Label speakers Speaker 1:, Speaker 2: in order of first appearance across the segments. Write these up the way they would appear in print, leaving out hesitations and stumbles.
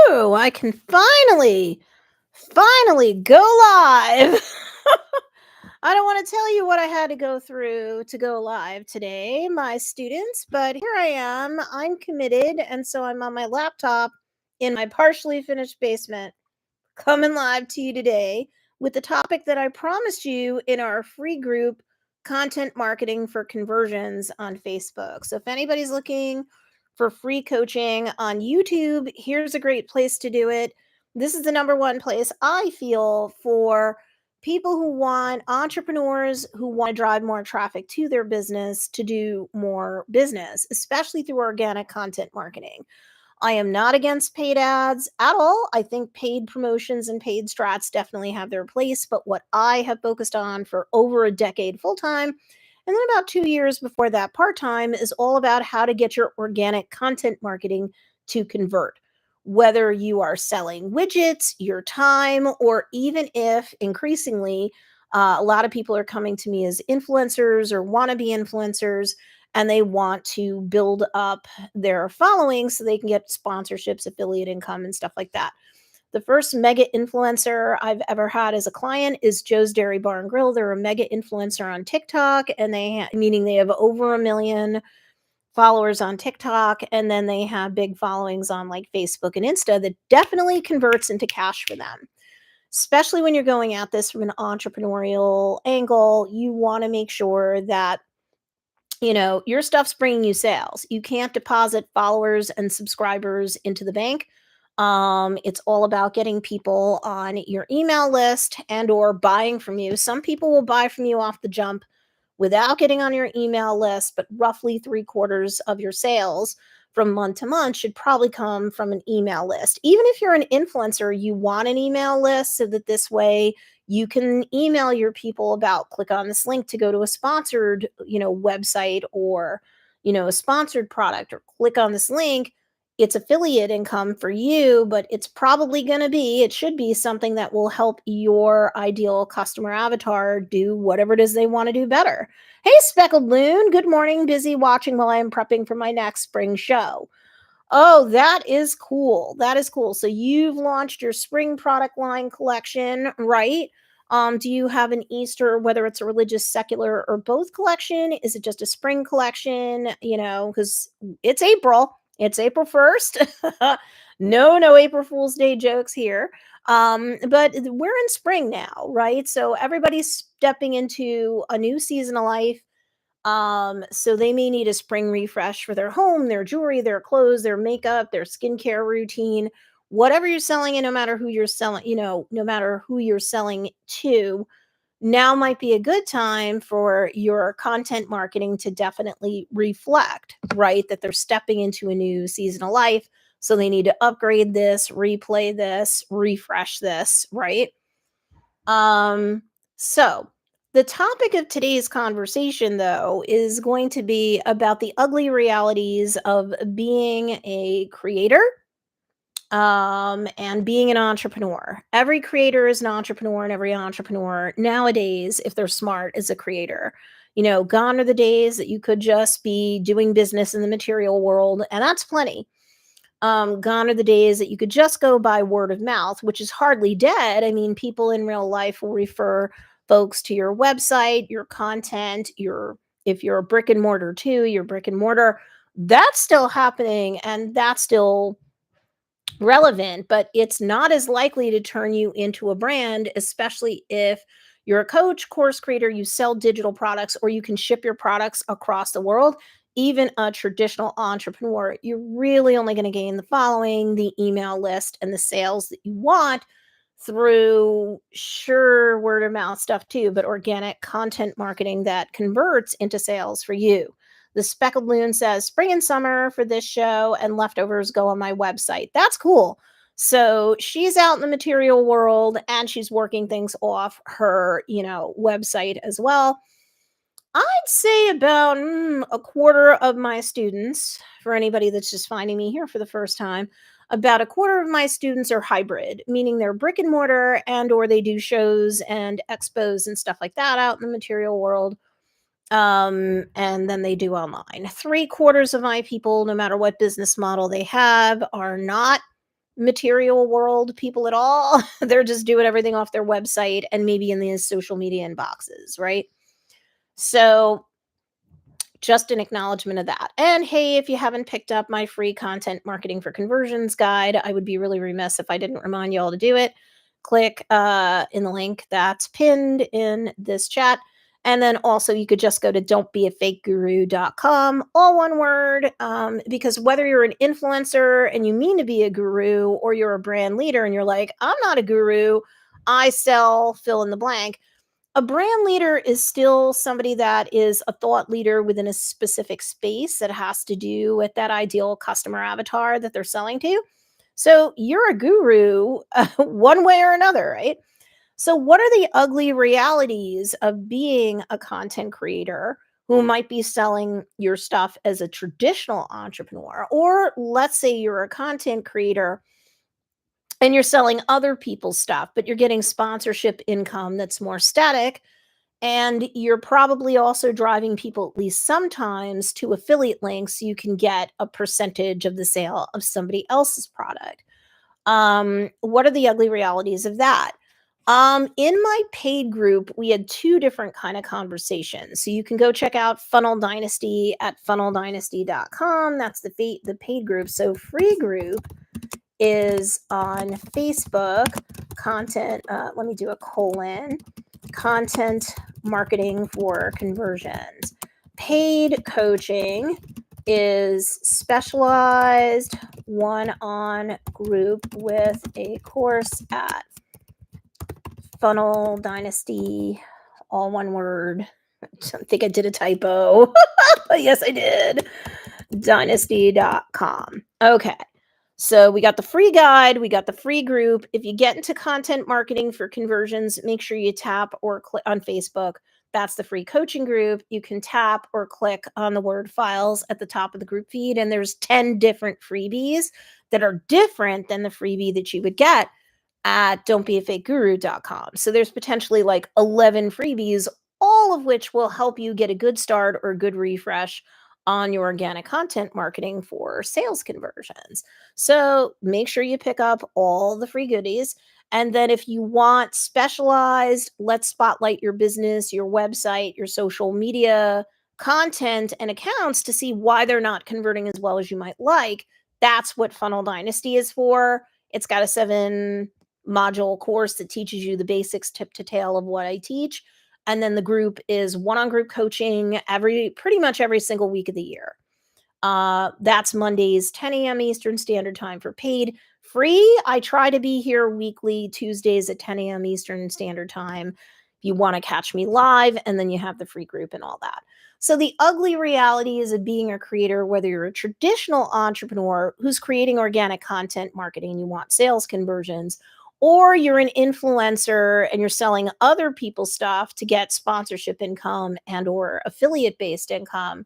Speaker 1: Woo! I can finally go live. I don't want to tell you what I had to go through to go live today, my students, but here I am. I'm committed, and so I'm on my laptop in my partially finished basement, coming live to you today with the topic that I promised you in our free group, Content Marketing for Conversions on Facebook. So if anybody's looking for free coaching on YouTube, here's a great place to do it. This is the number one place I feel for people who want entrepreneurs who want to drive more traffic to their business to do more business, especially through organic content marketing. I am not against paid ads at all. I think paid promotions and paid strats definitely have their place. But what I have focused on for over a decade full time, and then about 2 years before that part time, is all about how to get your organic content marketing to convert. Whether you are selling widgets, your time, or even if increasingly a lot of people are coming to me as influencers or wannabe influencers and they want to build up their following so they can get sponsorships, affiliate income, and stuff like that. The first mega influencer I've ever had as a client is Joe's Dairy Bar and Grill. They're a mega influencer on TikTok, and meaning they have over 1 million followers on TikTok, and then they have big followings on like Facebook and Insta that definitely converts into cash for them. Especially when you're going at this from an entrepreneurial angle, you want to make sure that your stuff's bringing you sales. You can't deposit followers and subscribers into the bank. It's all about getting people on your email list and or buying from you. Some people will buy from you off the jump without getting on your email list, but roughly 3/4 of your sales from month to month should probably come from an email list. Even if you're an influencer, you want an email list so that this way you can email your people about click on this link to go to a sponsored, website or, a sponsored product, or click on this link. It's affiliate income for you, but it's probably going to be, it should be something that will help your ideal customer avatar do whatever it is they want to do better. Hey, Speckled Loon, good morning. Busy watching while I'm prepping for my next spring show. Oh, that is cool. That is cool. So you've launched your spring product line collection, right? Do you have an Easter, whether it's a religious, secular, or both collection? Is it just a spring collection? Because it's April. It's April 1st. No April Fool's Day jokes here. But we're in spring now, right? So everybody's stepping into a new season of life. So they may need a spring refresh for their home, their jewelry, their clothes, their makeup, their skincare routine, whatever you're selling, and no matter who you're selling, no matter who you're selling to, now might be a good time for your content marketing to definitely reflect, right? That they're stepping into a new season of life. So they need to upgrade this, replay this, refresh this, right? So the topic of today's conversation, though, is going to be about the ugly realities of being a creator, and being an entrepreneur. Every creator is an entrepreneur, and every entrepreneur nowadays, if they're smart, is a creator. Gone are the days that you could just be doing business in the material world, and that's plenty. Gone are the days that you could just go by word of mouth, which is hardly dead. I mean, people in real life will refer folks to your website, your content, if you're a brick and mortar too, your brick and mortar. That's still happening and that's still relevant, but it's not as likely to turn you into a brand, especially if you're a coach, course creator, you sell digital products, or you can ship your products across the world. Even a traditional entrepreneur, you're really only going to gain the following, the email list, and the sales that you want through sure word of mouth stuff too, but organic content marketing that converts into sales for you. The Speckled Loon says spring and summer for this show and leftovers go on my website. That's cool. So she's out in the material world and she's working things off her, website as well. I'd say about a quarter of my students, for anybody that's just finding me here for the first time, about a quarter of my students are hybrid, meaning they're brick and mortar and or they do shows and expos and stuff like that out in the material world. And then they do online. 3/4 of my people, no matter what business model they have, are not material world people at all. They're just doing everything off their website and maybe in these social media inboxes, right? So just an acknowledgement of that. And hey, if you haven't picked up my free content marketing for conversions guide, I would be really remiss if I didn't remind you all to do it. Click in the link that's pinned in this chat. And then also you could just go to don'tbeafakeguru.com, all one word, because whether you're an influencer and you mean to be a guru, or you're a brand leader and you're like, I'm not a guru, I sell fill in the blank. A brand leader is still somebody that is a thought leader within a specific space that has to do with that ideal customer avatar that they're selling to. So you're a guru one way or another, right? So, what are the ugly realities of being a content creator who might be selling your stuff as a traditional entrepreneur? Or let's say you're a content creator and you're selling other people's stuff, but you're getting sponsorship income that's more static, and you're probably also driving people, at least sometimes, to affiliate links so you can get a percentage of the sale of somebody else's product. What are the ugly realities of that? In my paid group, we had two different kind of conversations. So you can go check out Funnel Dynasty at funneldynasty.com. That's the paid group. So free group is on Facebook. Content, let me do a colon, content marketing for conversions. Paid coaching is specialized one-on group with a course at Funnel Dynasty, all one word. I think I did a typo. Yes, I did. Dynasty.com. Okay. So we got the free guide, we got the free group. If you get into content marketing for conversions, make sure you tap or click on Facebook. That's the free coaching group. You can tap or click on the word files at the top of the group feed, and there's 10 different freebies that are different than the freebie that you would get at don'tbeafakeguru.com. So there's potentially like 11 freebies, all of which will help you get a good start or a good refresh on your organic content marketing for sales conversions. So make sure you pick up all the free goodies. And then if you want specialized, let's spotlight your business, your website, your social media content and accounts to see why they're not converting as well as you might like. That's what Funnel Dynasty is for. It's got a 7 module course that teaches you the basics, tip to tail of what I teach. And then the group is one-on group coaching pretty much every single week of the year. That's Mondays, 10 a.m. Eastern Standard Time for paid. Free, I try to be here weekly, Tuesdays at 10 a.m. Eastern Standard Time. If you want to catch me live, and then you have the free group and all that. So the ugly reality is of being a creator, whether you're a traditional entrepreneur who's creating organic content marketing and you want sales conversions, or you're an influencer and you're selling other people's stuff to get sponsorship income and or affiliate based income.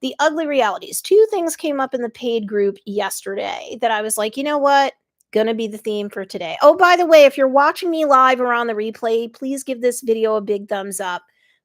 Speaker 1: The ugly realities. Two things came up in the paid group yesterday that I was like, you know what? Gonna be the theme for today. Oh, by the way, if you're watching me live or on the replay, please give this video a big thumbs up.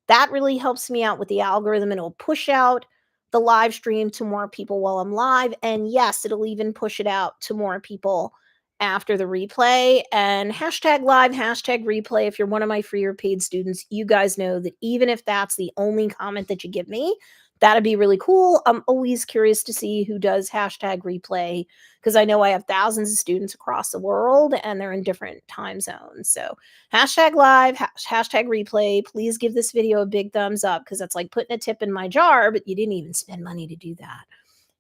Speaker 1: That really helps me out with the algorithm, and it'll push out the live stream to more people while I'm live. And yes, it'll even push it out to more people after the replay. And hashtag live, hashtag replay. If you're one of my free or paid students, you guys know that even if that's the only comment that you give me, that'd be really cool. I'm always curious to see who does hashtag replay, because I know I have thousands of students across the world and they're in different time zones. So hashtag live, hashtag replay. Please give this video a big thumbs up, because that's like putting a tip in my jar, but you didn't even spend money to do that.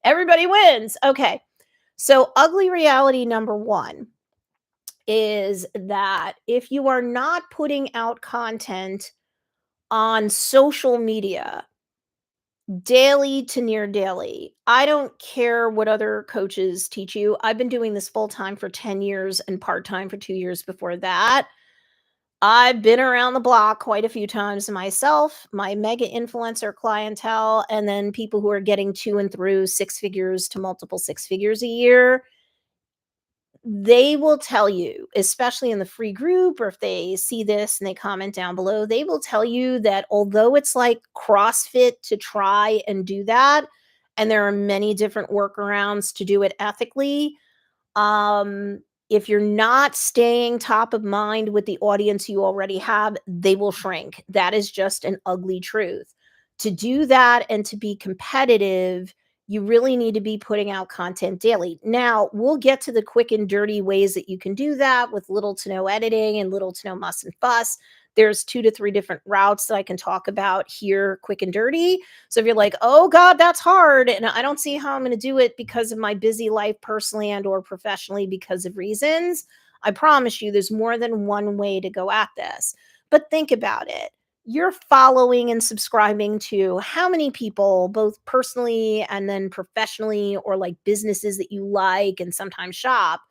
Speaker 1: Everybody wins. Okay. So ugly reality number one is that if you are not putting out content on social media daily to near daily, I don't care what other coaches teach you. I've been doing this full time for 10 years and part time for 2 years before that. I've been around the block quite a few times myself, my mega influencer clientele, and then people who are getting to and through 6 figures to multiple 6 figures a year. They will tell you, especially in the free group, or if they see this and they comment down below, they will tell you that although it's like CrossFit to try and do that, and there are many different workarounds to do it ethically, Um, if you're not staying top of mind with the audience you already have, they will shrink. That is just an ugly truth. To do that and to be competitive, you really need to be putting out content daily. Now, we'll get to the quick and dirty ways that you can do that with little to no editing and little to no muss and fuss. There's 2 to 3 different routes that I can talk about here, quick and dirty. So if you're like, "Oh god, that's hard and I don't see how I'm going to do it because of my busy life personally and or professionally because of reasons," I promise you there's more than one way to go at this. But think about it. You're following and subscribing to how many people, both personally and then professionally, or like businesses that you like and sometimes shop.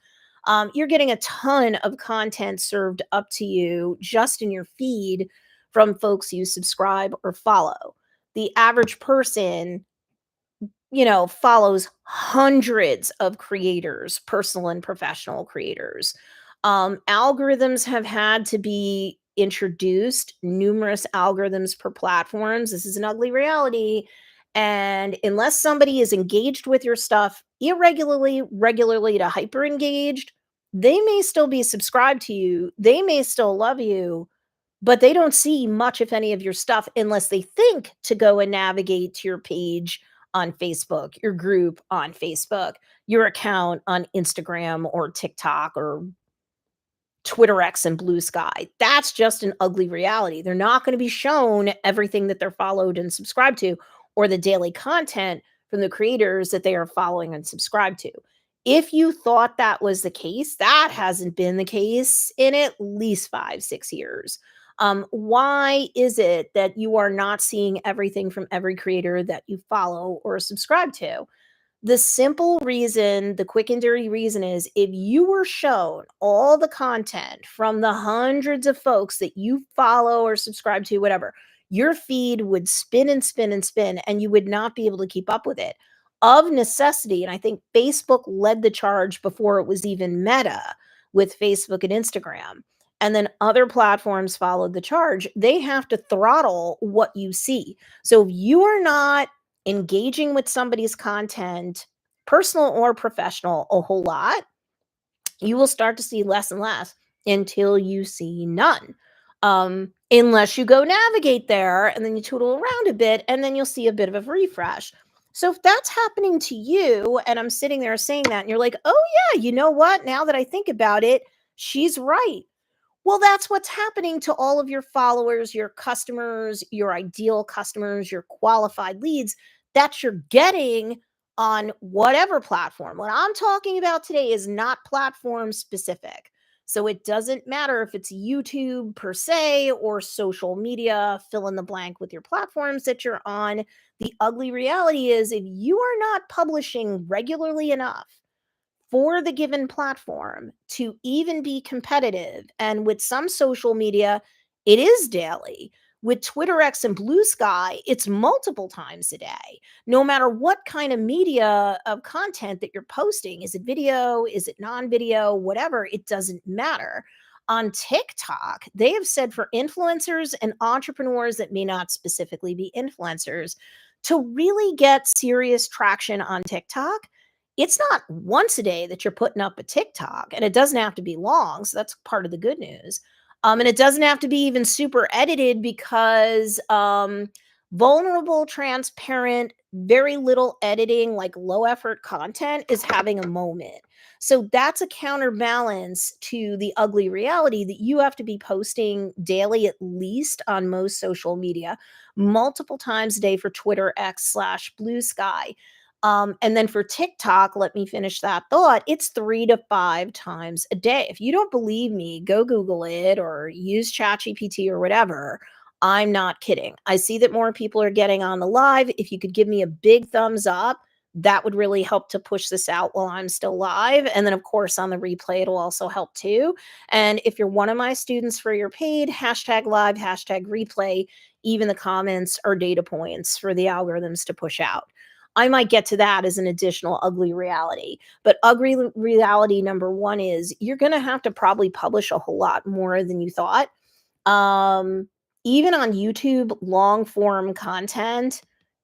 Speaker 1: You're getting a ton of content served up to you just in your feed from folks you subscribe or follow. The average person, follows hundreds of creators, personal and professional creators. Algorithms have had to be introduced, numerous algorithms per platforms. This is an ugly reality. And unless somebody is engaged with your stuff irregularly, regularly to hyper engaged, they may still be subscribed to you. They may still love you, but they don't see much, if any, of your stuff unless they think to go and navigate to your page on Facebook, your group on Facebook, your account on Instagram or TikTok or Twitter X and Blue Sky. That's just an ugly reality. They're not going to be shown everything that they're followed and subscribed to, or the daily content from the creators that they are following and subscribed to. If you thought that was the case, that hasn't been the case in at least 5, 6 years. Why is it that you are not seeing everything from every creator that you follow or subscribe to? The simple reason, the quick and dirty reason is if you were shown all the content from the hundreds of folks that you follow or subscribe to, whatever, your feed would spin and spin and spin, and you would not be able to keep up with it. Of necessity, and I think Facebook led the charge before it was even Meta with Facebook and Instagram. And then other platforms followed the charge. They have to throttle what you see. So if you are not engaging with somebody's content, personal or professional, a whole lot, you will start to see less and less until you see none. Unless you go navigate there and then you tootle around a bit and then you'll see a bit of a refresh. So if that's happening to you and I'm sitting there saying that and you're like, "Oh yeah, you know what? Now that I think about it, she's right." Well, that's what's happening to all of your followers, your customers, your ideal customers, your qualified leads that you're getting on whatever platform. What I'm talking about today is not platform specific. So it doesn't matter if it's YouTube per se or social media, fill in the blank with your platforms that you're on. The ugly reality is if you are not publishing regularly enough for the given platform to even be competitive. And with some social media, it is daily. With Twitter X and Blue Sky, it's multiple times a day. No matter what kind of media of content that you're posting, is it video, is it non video, whatever, it doesn't matter. On TikTok, they have said for influencers and entrepreneurs that may not specifically be influencers to really get serious traction on TikTok, it's not once a day that you're putting up a TikTok, and it doesn't have to be long, so that's part of the good news. And it doesn't have to be even super edited because vulnerable, transparent, very little editing, like low effort content is having a moment. So that's a counterbalance to the ugly reality that you have to be posting daily, at least on most social media, multiple times a day for Twitter X slash Blue Sky. And then for TikTok, let me finish that thought. It's 3 to 5 times a day. If you don't believe me, go Google it or use ChatGPT or whatever. I'm not kidding. I see that more people are getting on the live. If you could give me a big thumbs up, that would really help to push this out while I'm still live. And then, of course, on the replay, it'll also help too. And if you're one of my students for your paid, hashtag live, hashtag replay, even the comments are data points for the algorithms to push out. I might get to that as an additional ugly reality. But ugly reality number one is you're going to have to probably publish a whole lot more than you thought. Um, Even on YouTube, long form content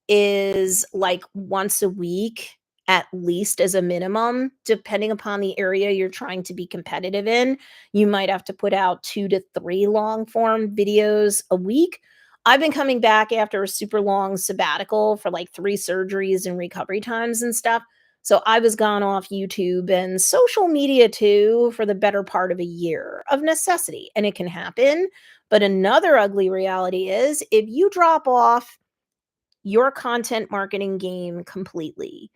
Speaker 1: is like once a week at least as a minimum, depending upon the area you're trying to be competitive in. You might have to put out 2 to 3 long form videos a week. I've been coming back after a super long sabbatical for like 3 surgeries and recovery times and stuff. So I was gone off YouTube and social media too for the better part of a year of necessity, and it can happen. But another ugly reality is if you drop off your content marketing game completely,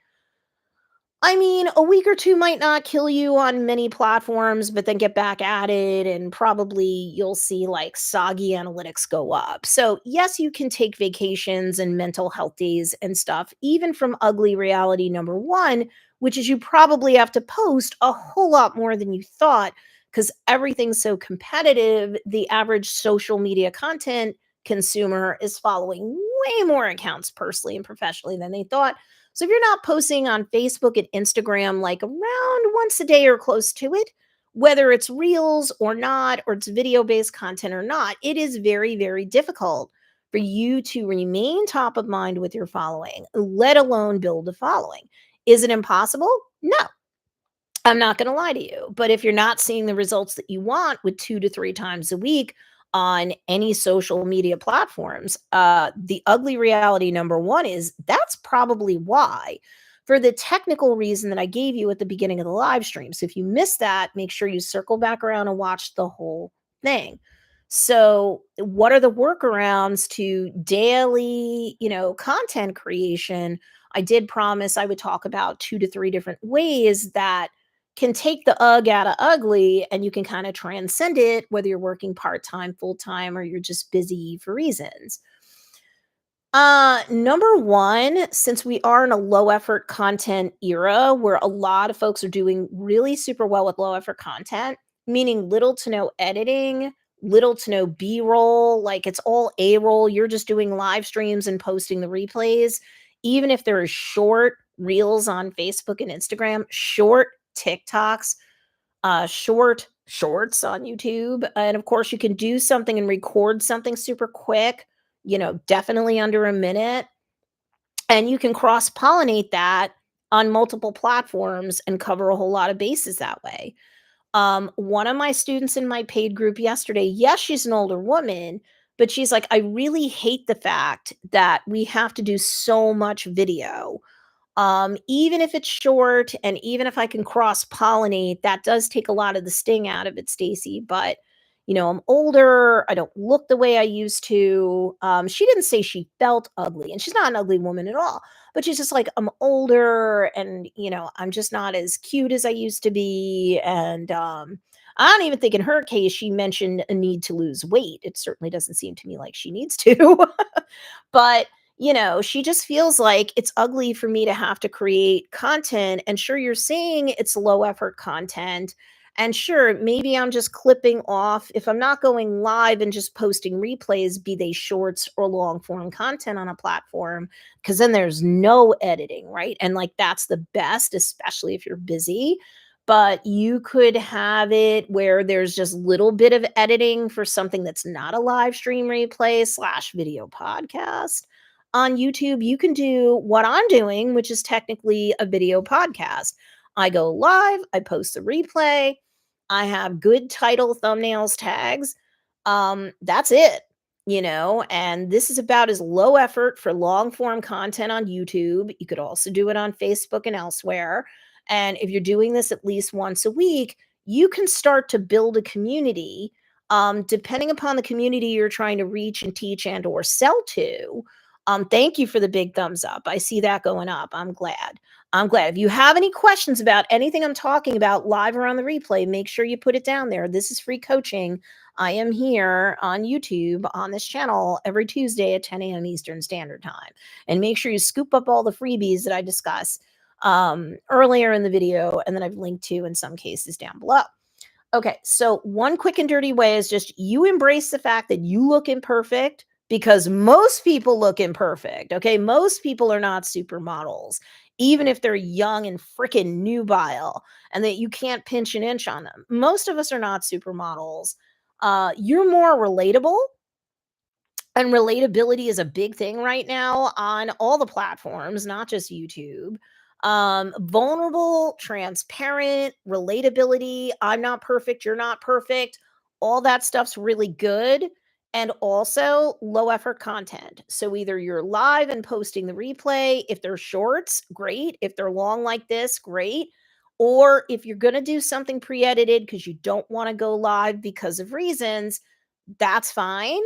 Speaker 1: I mean, a week or 2 might not kill you on many platforms, but then get back at it and probably you'll see, like, soggy analytics go up. So, yes, you can take vacations and mental health days and stuff, even from ugly reality number 1, which is you probably have to post a whole lot more than you thought because everything's so competitive. The average social media content consumer is following way more accounts personally and professionally than they thought. So if you're not posting on Facebook and Instagram like around once a day or close to it, whether it's reels or not, or it's video based content or not, it is very, very difficult for you to remain top of mind with your following, let alone build a following. Is it impossible? No. I'm not gonna lie to you, but if you're not seeing the results that you want with 2 to 3 times a week on any social media platforms, the ugly reality number 1 is that's probably why, for the technical reason that I gave you at the beginning of the live stream. So if you missed that, make sure you circle back around and watch the whole thing. So, what are the workarounds to daily, content creation? I did promise I would talk about 2 to 3 different ways that can take the out of ugly and you can kind of transcend it, whether you're working part-time, full-time, or you're just busy for reasons. Number 1, since we are in a low effort content era where a lot of folks are doing really super well with low effort content, meaning little to no editing, little to no B-roll, like it's all A-roll, you're just doing live streams and posting the replays, even if there is short reels on Facebook and Instagram, short TikToks, short shorts on YouTube, and of course, you can do something and record something super quick, definitely under a minute, and you can cross pollinate that on multiple platforms and cover a whole lot of bases that way. One of my students in my paid group yesterday, yes, she's an older woman, but she's like, I really hate the fact that we have to do so much video, even if it's short and even if I can cross pollinate, that does take a lot of the sting out of it, Stacey. But, I'm older. I don't look the way I used to. She didn't say she felt ugly, and she's not an ugly woman at all. But she's just like, I'm older and, I'm just not as cute as I used to be. And I don't even think in her case, she mentioned a need to lose weight. It certainly doesn't seem to me like she needs to. But she just feels like it's ugly for me to have to create content. And sure, you're saying it's low effort content. And sure, maybe I'm just clipping off if I'm not going live and just posting replays, be they shorts or long form content on a platform, because then there's no editing, right? And like that's the best, especially if you're busy. But you could have it where there's just little bit of editing for something that's not a live stream replay slash video podcast on YouTube. You can do what I'm doing, which is technically a video podcast. I go live, I post the replay, I have good title, thumbnails, tags. That's it, and this is about as low effort for long form content on YouTube. You could also do it on Facebook and elsewhere. And if you're doing this at least once a week, you can start to build a community. Depending upon the community you're trying to reach and teach and or sell to. Thank you for the big thumbs up. I see that going up. I'm glad. I'm glad. If you have any questions about anything I'm talking about live or on the replay, make sure you put it down there. This is free coaching. I am here on YouTube on this channel every Tuesday at 10 a.m. Eastern Standard Time. And make sure you scoop up all the freebies that I discuss earlier in the video and that I've linked to in some cases down below. Okay, so one quick and dirty way is just you embrace the fact that you look imperfect because most people look imperfect. Okay, most people are not supermodels, even if they're young and freaking nubile and that you can't pinch an inch on them. Most of us are not supermodels. You're more relatable, and relatability is a big thing right now on all the platforms, not just YouTube. Vulnerable, transparent, relatability. I'm not perfect. You're not perfect. All that stuff's really good. And also low effort content. So either you're live and posting the replay. If they're shorts, great. If they're long like this, great. Or if you're going to do something pre edited because you don't want to go live because of reasons, that's fine.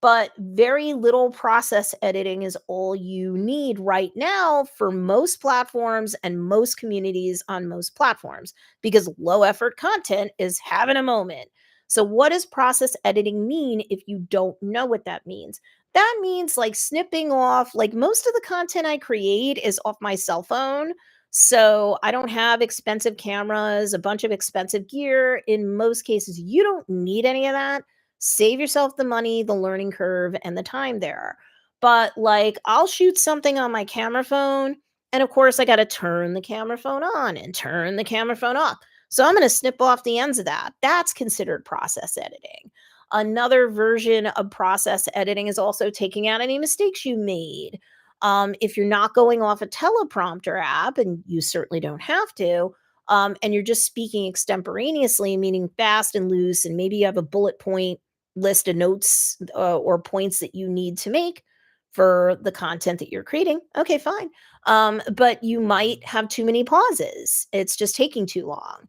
Speaker 1: But very little process editing is all you need right now for most platforms and most communities on most platforms because low effort content is having a moment. So, what does process editing mean if you don't know what that means? That means like snipping off, like most of the content I create is off my cell phone. So, I don't have expensive cameras, a bunch of expensive gear. In most cases, you don't need any of that. Save yourself the money, the learning curve, and the time there. But like, I'll shoot something on my camera phone, and of course, I got to turn the camera phone on and turn the camera phone off. So I'm going to snip off the ends of that. That's considered process editing. Another version of process editing is also taking out any mistakes you made. If you're not going off a teleprompter app, and you certainly don't have to, and you're just speaking extemporaneously, meaning fast and loose, and maybe you have a bullet point list of notes or points that you need to make for the content that you're creating. Okay, fine. But you might have too many pauses. It's just taking too long.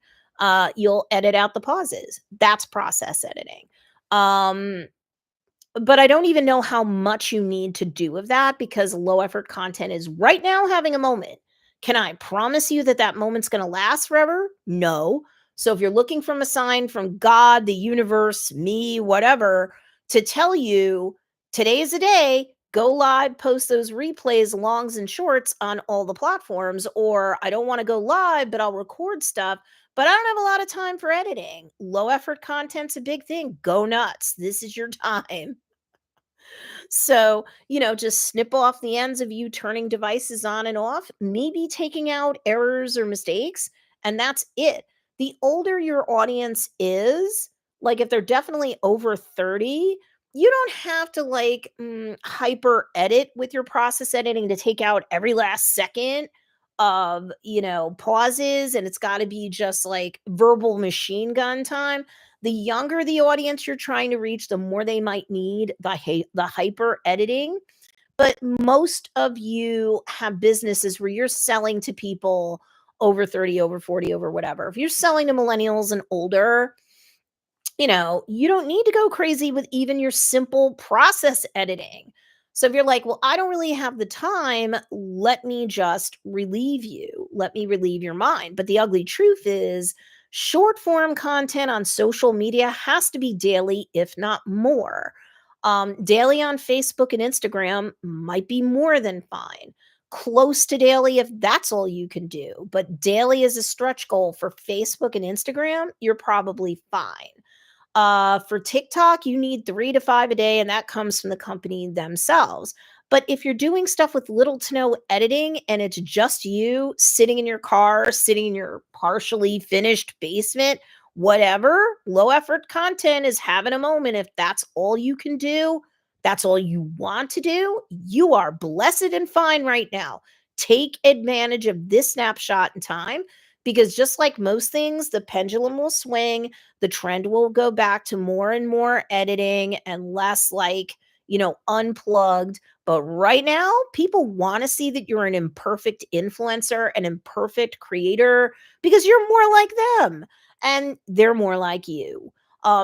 Speaker 1: You'll edit out the pauses. That's process editing. Um, but I don't even know how much you need to do of that because low effort content is right now having a moment. Can I promise you that that moment's going to last forever? No. So if you're looking from a sign from God, the universe, me, whatever, to tell you today's the day, go live, post those replays, longs and shorts on all the platforms, or I don't want to go live, but I'll record stuff. But I don't have a lot of time for editing. Low effort content's a big thing. Go nuts. This is your time. So, just snip off the ends of you turning devices on and off, maybe taking out errors or mistakes, and that's it. The older your audience is, like if they're definitely over 30, you don't have to like hyper edit with your process editing to take out every last second of, pauses, and it's got to be just like verbal machine gun time. The younger the audience you're trying to reach, the more they might need the hyper editing. But most of you have businesses where you're selling to people over 30, over 40, over whatever. If you're selling to millennials and older, you don't need to go crazy with even your simple process editing. So if you're like, well, I don't really have the time, let me just relieve you. Let me relieve your mind. But the ugly truth is, short form content on social media has to be daily, if not more. Daily on Facebook and Instagram might be more than fine. Close to daily if that's all you can do. But daily is a stretch goal for Facebook and Instagram, you're probably fine. For TikTok, you need 3 to 5 a day, and that comes from the company themselves. But if you're doing stuff with little to no editing and it's just you sitting in your car, sitting in your partially finished basement, whatever, low effort content is having a moment. If that's all you can do, that's all you want to do, you are blessed and fine right now. Take advantage of this snapshot in time because just like most things, the pendulum will swing, the trend will go back to more and more editing and less like, unplugged. But right now, people want to see that you're an imperfect influencer, an imperfect creator, because you're more like them and they're more like you.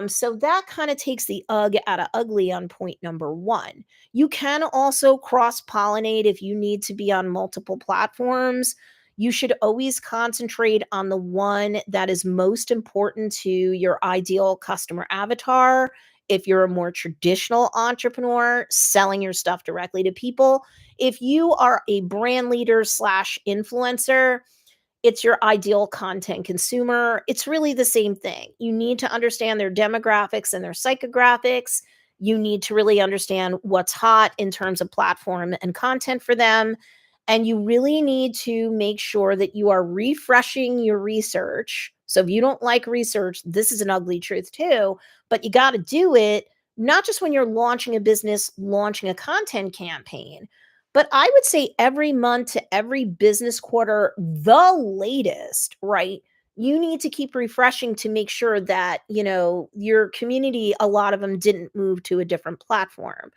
Speaker 1: So that kind of takes the out of ugly on point number one. You can also cross pollinate if you need to be on multiple platforms. You should always concentrate on the one that is most important to your ideal customer avatar. If you're a more traditional entrepreneur selling your stuff directly to people, if you are a brand leader slash influencer, it's your ideal content consumer. It's really the same thing. You need to understand their demographics and their psychographics. You need to really understand what's hot in terms of platform and content for them. And you really need to make sure that you are refreshing your research. So if you don't like research, this is an ugly truth too, but you got to do it not just when you're launching a business, launching a content campaign, But I would say every month to every business quarter, the latest, right? You need to keep refreshing to make sure that, your community, a lot of them didn't move to a different platform.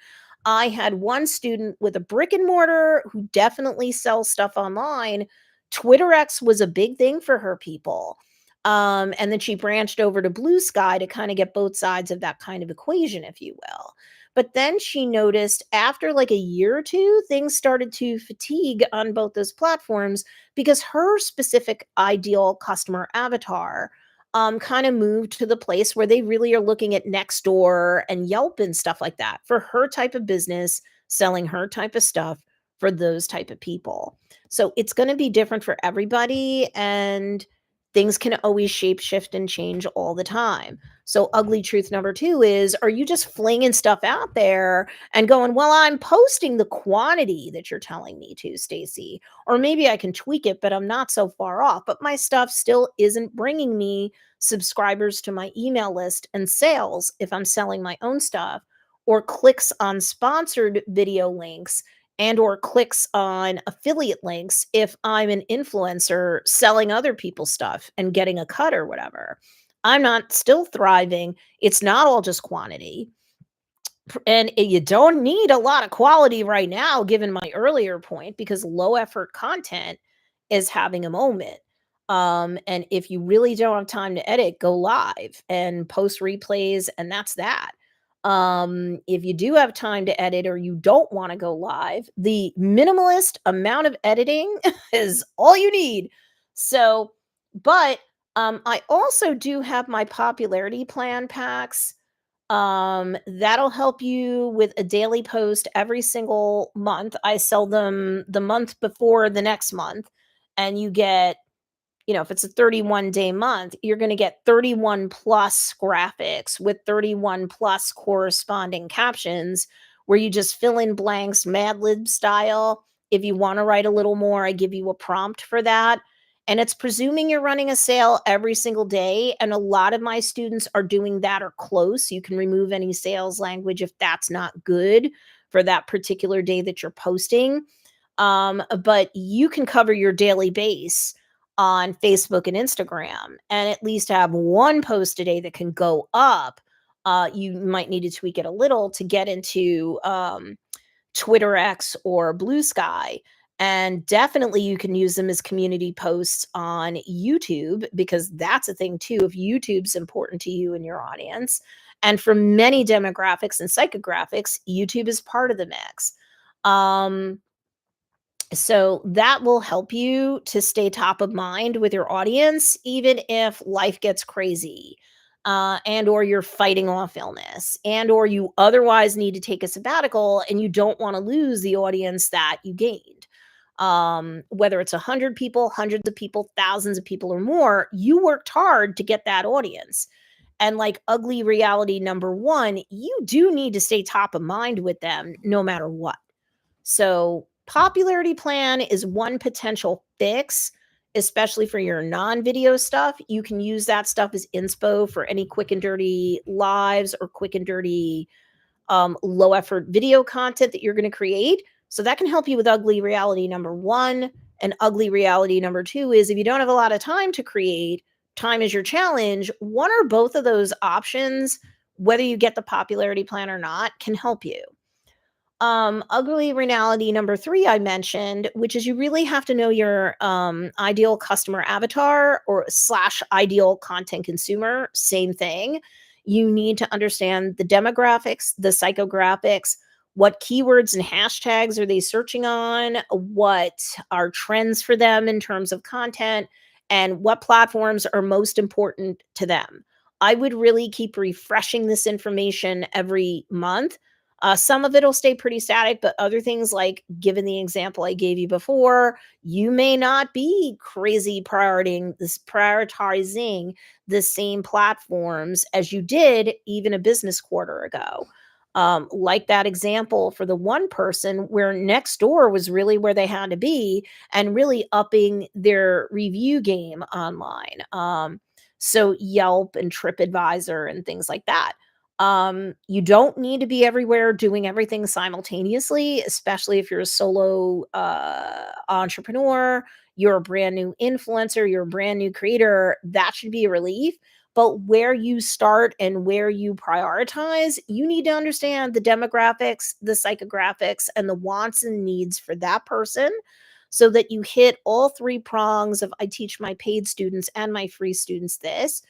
Speaker 1: I had one student with a brick and mortar who definitely sells stuff online. Twitter X was a big thing for her people. And then she branched over to Blue Sky to kind of get both sides of that kind of equation, if you will. But then she noticed after like a year or two, things started to fatigue on both those platforms because her specific ideal customer avatar kind of moved to the place where they really are looking at Nextdoor and Yelp and stuff like that for her type of business, selling her type of stuff for those type of people. So it's going to be different for everybody, and things can always shape shift and change all the time. So, ugly truth number two is, are you just flinging stuff out there and going, well, I'm posting the quantity that you're telling me to, Stacey? Or maybe I can tweak it, but I'm not so far off. But my stuff still isn't bringing me subscribers to my email list and sales if I'm selling my own stuff, or clicks on sponsored video links and or clicks on affiliate links if I'm an influencer selling other people's stuff and getting a cut or whatever. I'm not still thriving. It's not all just quantity. And you don't need a lot of quality right now, given my earlier point, because low effort content is having a moment. And if you really don't have time to edit, go live and post replays, and that's that. If you do have time to edit or you don't want to go live, the minimalist amount of editing is all you need. So, but I also do have my popularity plan packs. That'll help you with a daily post every single month. I sell them the month before the next month, and you get, if it's a 31-day month, you're going to get 31 plus graphics with 31 plus corresponding captions where you just fill in blanks, Mad Lib style. If you want to write a little more, I give you a prompt for that. And it's presuming you're running a sale every single day. And a lot of my students are doing that or close. You can remove any sales language if that's not good for that particular day that you're posting. But you can cover your daily base on Facebook and Instagram and at least have one post a day that can go up. You might need to tweak it a little to get into Twitter X or Blue Sky. And definitely you can use them as community posts on YouTube, because that's a thing too. If YouTube's important to you and your audience, and for many demographics and psychographics, YouTube is part of the mix. Um, so that will help you to stay top of mind with your audience, even if life gets crazy, and or you're fighting off illness, and or you otherwise need to take a sabbatical and you don't want to lose the audience that you gained. Whether it's 100 people, hundreds of people, thousands of people, or more, you worked hard to get that audience. And like ugly reality number one, you do need to stay top of mind with them no matter what. So, popularity plan is one potential fix, especially for your non-video stuff. You can use that stuff as inspo for any quick and dirty lives or quick and dirty low effort video content that you're going to create. So that can help you with ugly reality number one. And ugly reality number two is, if you don't have a lot of time to create, time is your challenge. One or both of those options, whether you get the popularity plan or not, can help you. Ugly reality number three I mentioned, which is you really have to know your ideal customer avatar or slash ideal content consumer. Same thing. You need to understand the demographics, the psychographics, what keywords and hashtags are they searching on, what are trends for them in terms of content, and what platforms are most important to them. I would really keep refreshing this information every month. Some of it'll stay pretty static, but other things, like given the example I gave you before, you may not be crazy prioritizing the same platforms as you did even a business quarter ago. Like that example for the one person where Nextdoor was really where they had to be and really upping their review game online. So Yelp and TripAdvisor and things like that. You don't need to be everywhere doing everything simultaneously, especially if you're a solo entrepreneur, you're a brand new influencer, you're a brand new creator. That should be a relief. But where you start and where you prioritize, you need to understand the demographics, the psychographics, and the wants and needs for that person so that you hit all three prongs of I teach my paid students and my free students this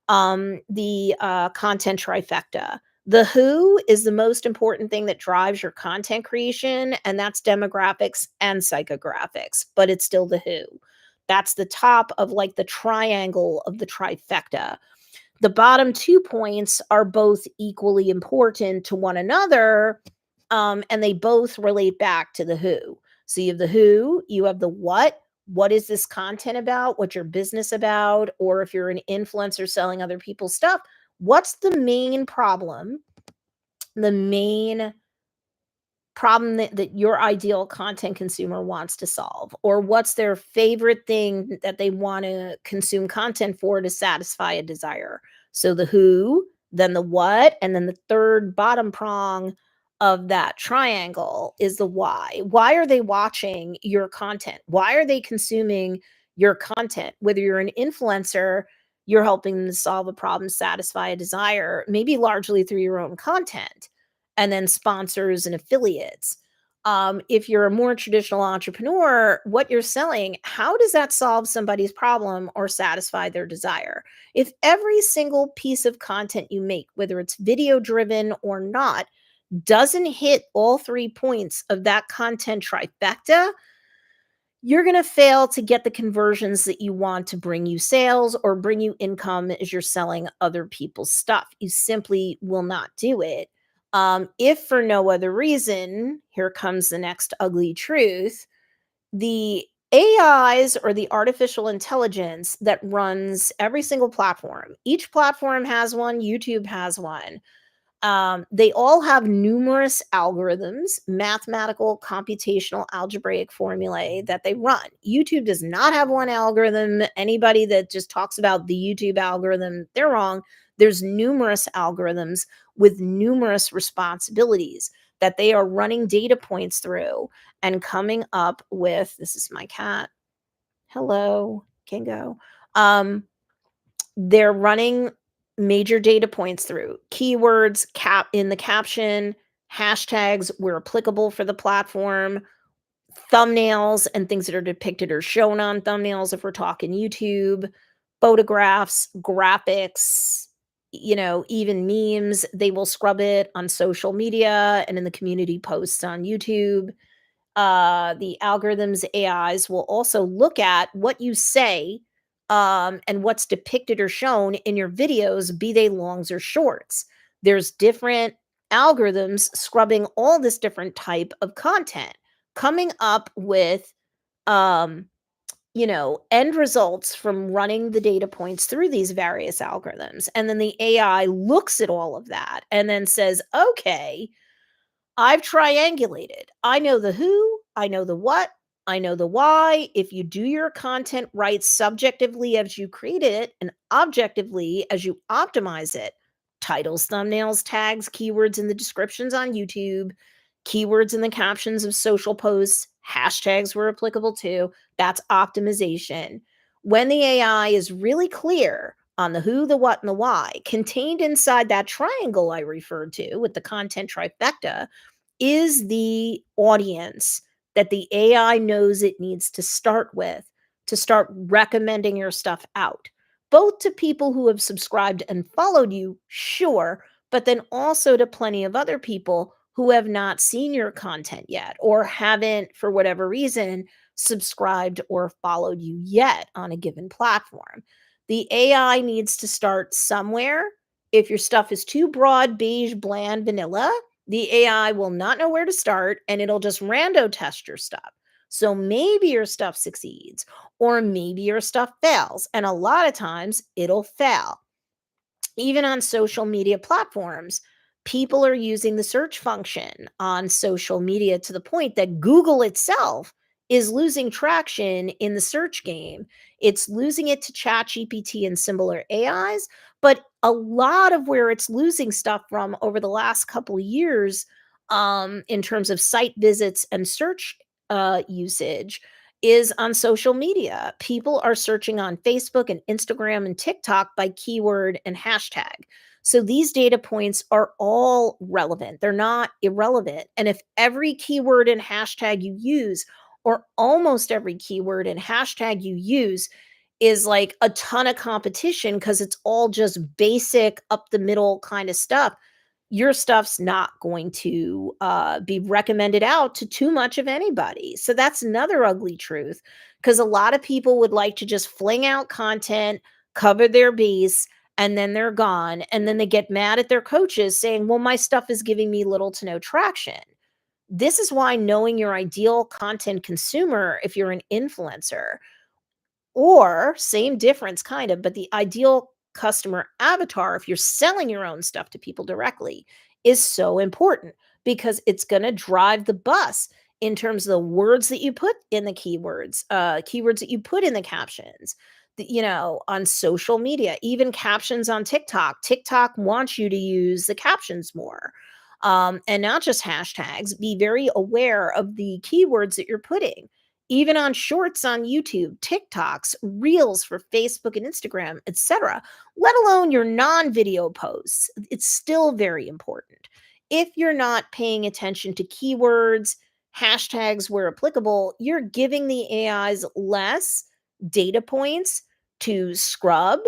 Speaker 1: the content trifecta. The who is the most important thing that drives your content creation, and that's demographics and psychographics, but it's still the who. That's the top of like the triangle of the trifecta. The bottom 2 points are both equally important to one another, and they both relate back to the who. So you have the who, you have the what is this content about? What's your business about? Or if you're an influencer selling other people's stuff, what's the main problem? The main problem that your ideal content consumer wants to solve, or what's their favorite thing that they want to consume content for to satisfy a desire. So the who, then the what, and then the third bottom prong of that triangle is the why are they watching your content, why are they consuming your content? Whether you're an influencer, you're helping them to solve a problem, satisfy a desire, maybe largely through your own content, and then sponsors and affiliates. If you're a more traditional entrepreneur, what you're selling, how does that solve somebody's problem or satisfy their desire? If every single piece of content you make, whether it's video driven or not, doesn't hit all 3 points of that content trifecta, you're going to fail to get the conversions that you want to bring you sales or bring you income as you're selling other people's stuff. You simply will not do it. If for no other reason, here comes the next ugly truth, the AIs or the artificial intelligence that runs every single platform. Each platform has one, YouTube has one. They all have numerous algorithms, mathematical, computational, algebraic formulae that they run. YouTube does not have one algorithm. Anybody that just talks about the YouTube algorithm, they're wrong. There's numerous algorithms with numerous responsibilities that they are running data points through and coming up with. This is my cat. Hello, Kingo. Um, they're running major data points through keywords, cap in the caption, hashtags where applicable for the platform, thumbnails and things that are depicted or shown on thumbnails if we're talking YouTube, photographs, graphics, even memes. They will scrub it on social media and in the community posts on YouTube. The algorithms, AIs will also look at what you say and what's depicted or shown in your videos, be they longs or shorts. There's different algorithms scrubbing all this different type of content, coming up with um, end results from running the data points through these various algorithms. And then the AI looks at all of that and then says, okay, I've triangulated. I know the who, I know the what, I know the why. If you do your content right subjectively as you created it and objectively as you optimize it, titles, thumbnails, tags, keywords in the descriptions on YouTube, keywords in the captions of social posts, hashtags were applicable to, that's optimization. When the AI is really clear on the who, the what, and the why, contained inside that triangle I referred to with the content trifecta, is the audience that the AI knows it needs to start with to start recommending your stuff out, both to people who have subscribed and followed you, sure, but then also to plenty of other people who have not seen your content yet or haven't, for whatever reason, subscribed or followed you yet on a given platform. The AI needs to start somewhere. If your stuff is too broad, beige, bland, vanilla, the AI will not know where to start and it'll just rando test your stuff. So maybe your stuff succeeds or maybe your stuff fails. And a lot of times it'll fail. Even on social media platforms, people are using the search function on social media to the point that Google itself is losing traction in the search game. It's losing it to ChatGPT and similar AIs, but a lot of where it's losing stuff from over the last couple of years, in terms of site visits and search usage, is on social media. People are searching on Facebook and Instagram and TikTok by keyword and hashtag. So these data points are all relevant. They're not irrelevant. And if every keyword and hashtag you use, or almost every keyword and hashtag you use, is like a ton of competition because it's all just basic up the middle kind of stuff, your stuff's not going to be recommended out to too much of anybody. So that's another ugly truth, because a lot of people would like to just fling out content, cover their base, and then they're gone. And then they get mad at their coaches saying, well, my stuff is giving me little to no traction. This is why knowing your ideal content consumer, if you're an influencer, or same difference kind of, but the ideal customer avatar, if you're selling your own stuff to people directly, is so important, because it's going to drive the bus in terms of the words that you put in the keywords that you put in the captions, on social media, even captions on TikTok. TikTok wants you to use the captions more. And not just hashtags. Be very aware of the keywords that you're putting, even on shorts on YouTube, TikToks, reels for Facebook and Instagram, etc., let alone your non-video posts. It's still very important. If you're not paying attention to keywords, hashtags where applicable, you're giving the AIs less data points to scrub,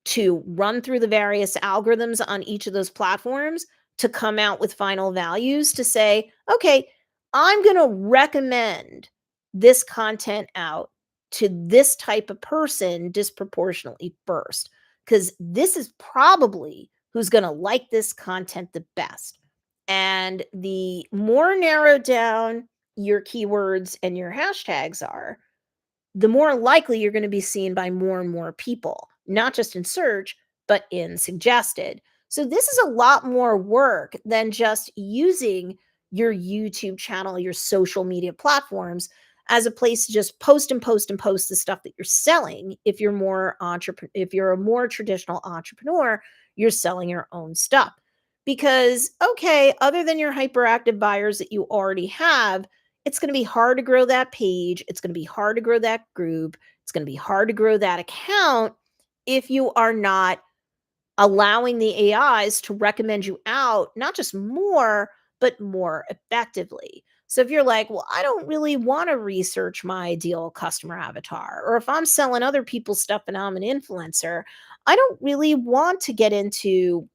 Speaker 1: to run through the various algorithms on each of those platforms to come out with final values to say, okay, I'm going to recommend this content out to this type of person disproportionately first, because this is probably who's going to like this content the best. And the more narrowed down your keywords and your hashtags are, the more likely you're going to be seen by more and more people, not just in search, but in suggested. So this is a lot more work than just using your YouTube channel, your social media platforms as a place to just post and post and post the stuff that you're selling. If you're a more traditional entrepreneur, you're selling your own stuff. Because okay, other than your hyperactive buyers that you already have, it's going to be hard to grow that page. It's going to be hard to grow that group. It's going to be hard to grow that account if you are not allowing the AIs to recommend you out, not just more, but more effectively. So if you're like, well, I don't really want to research my ideal customer avatar, or if I'm selling other people's stuff and I'm an influencer, I don't really want to get into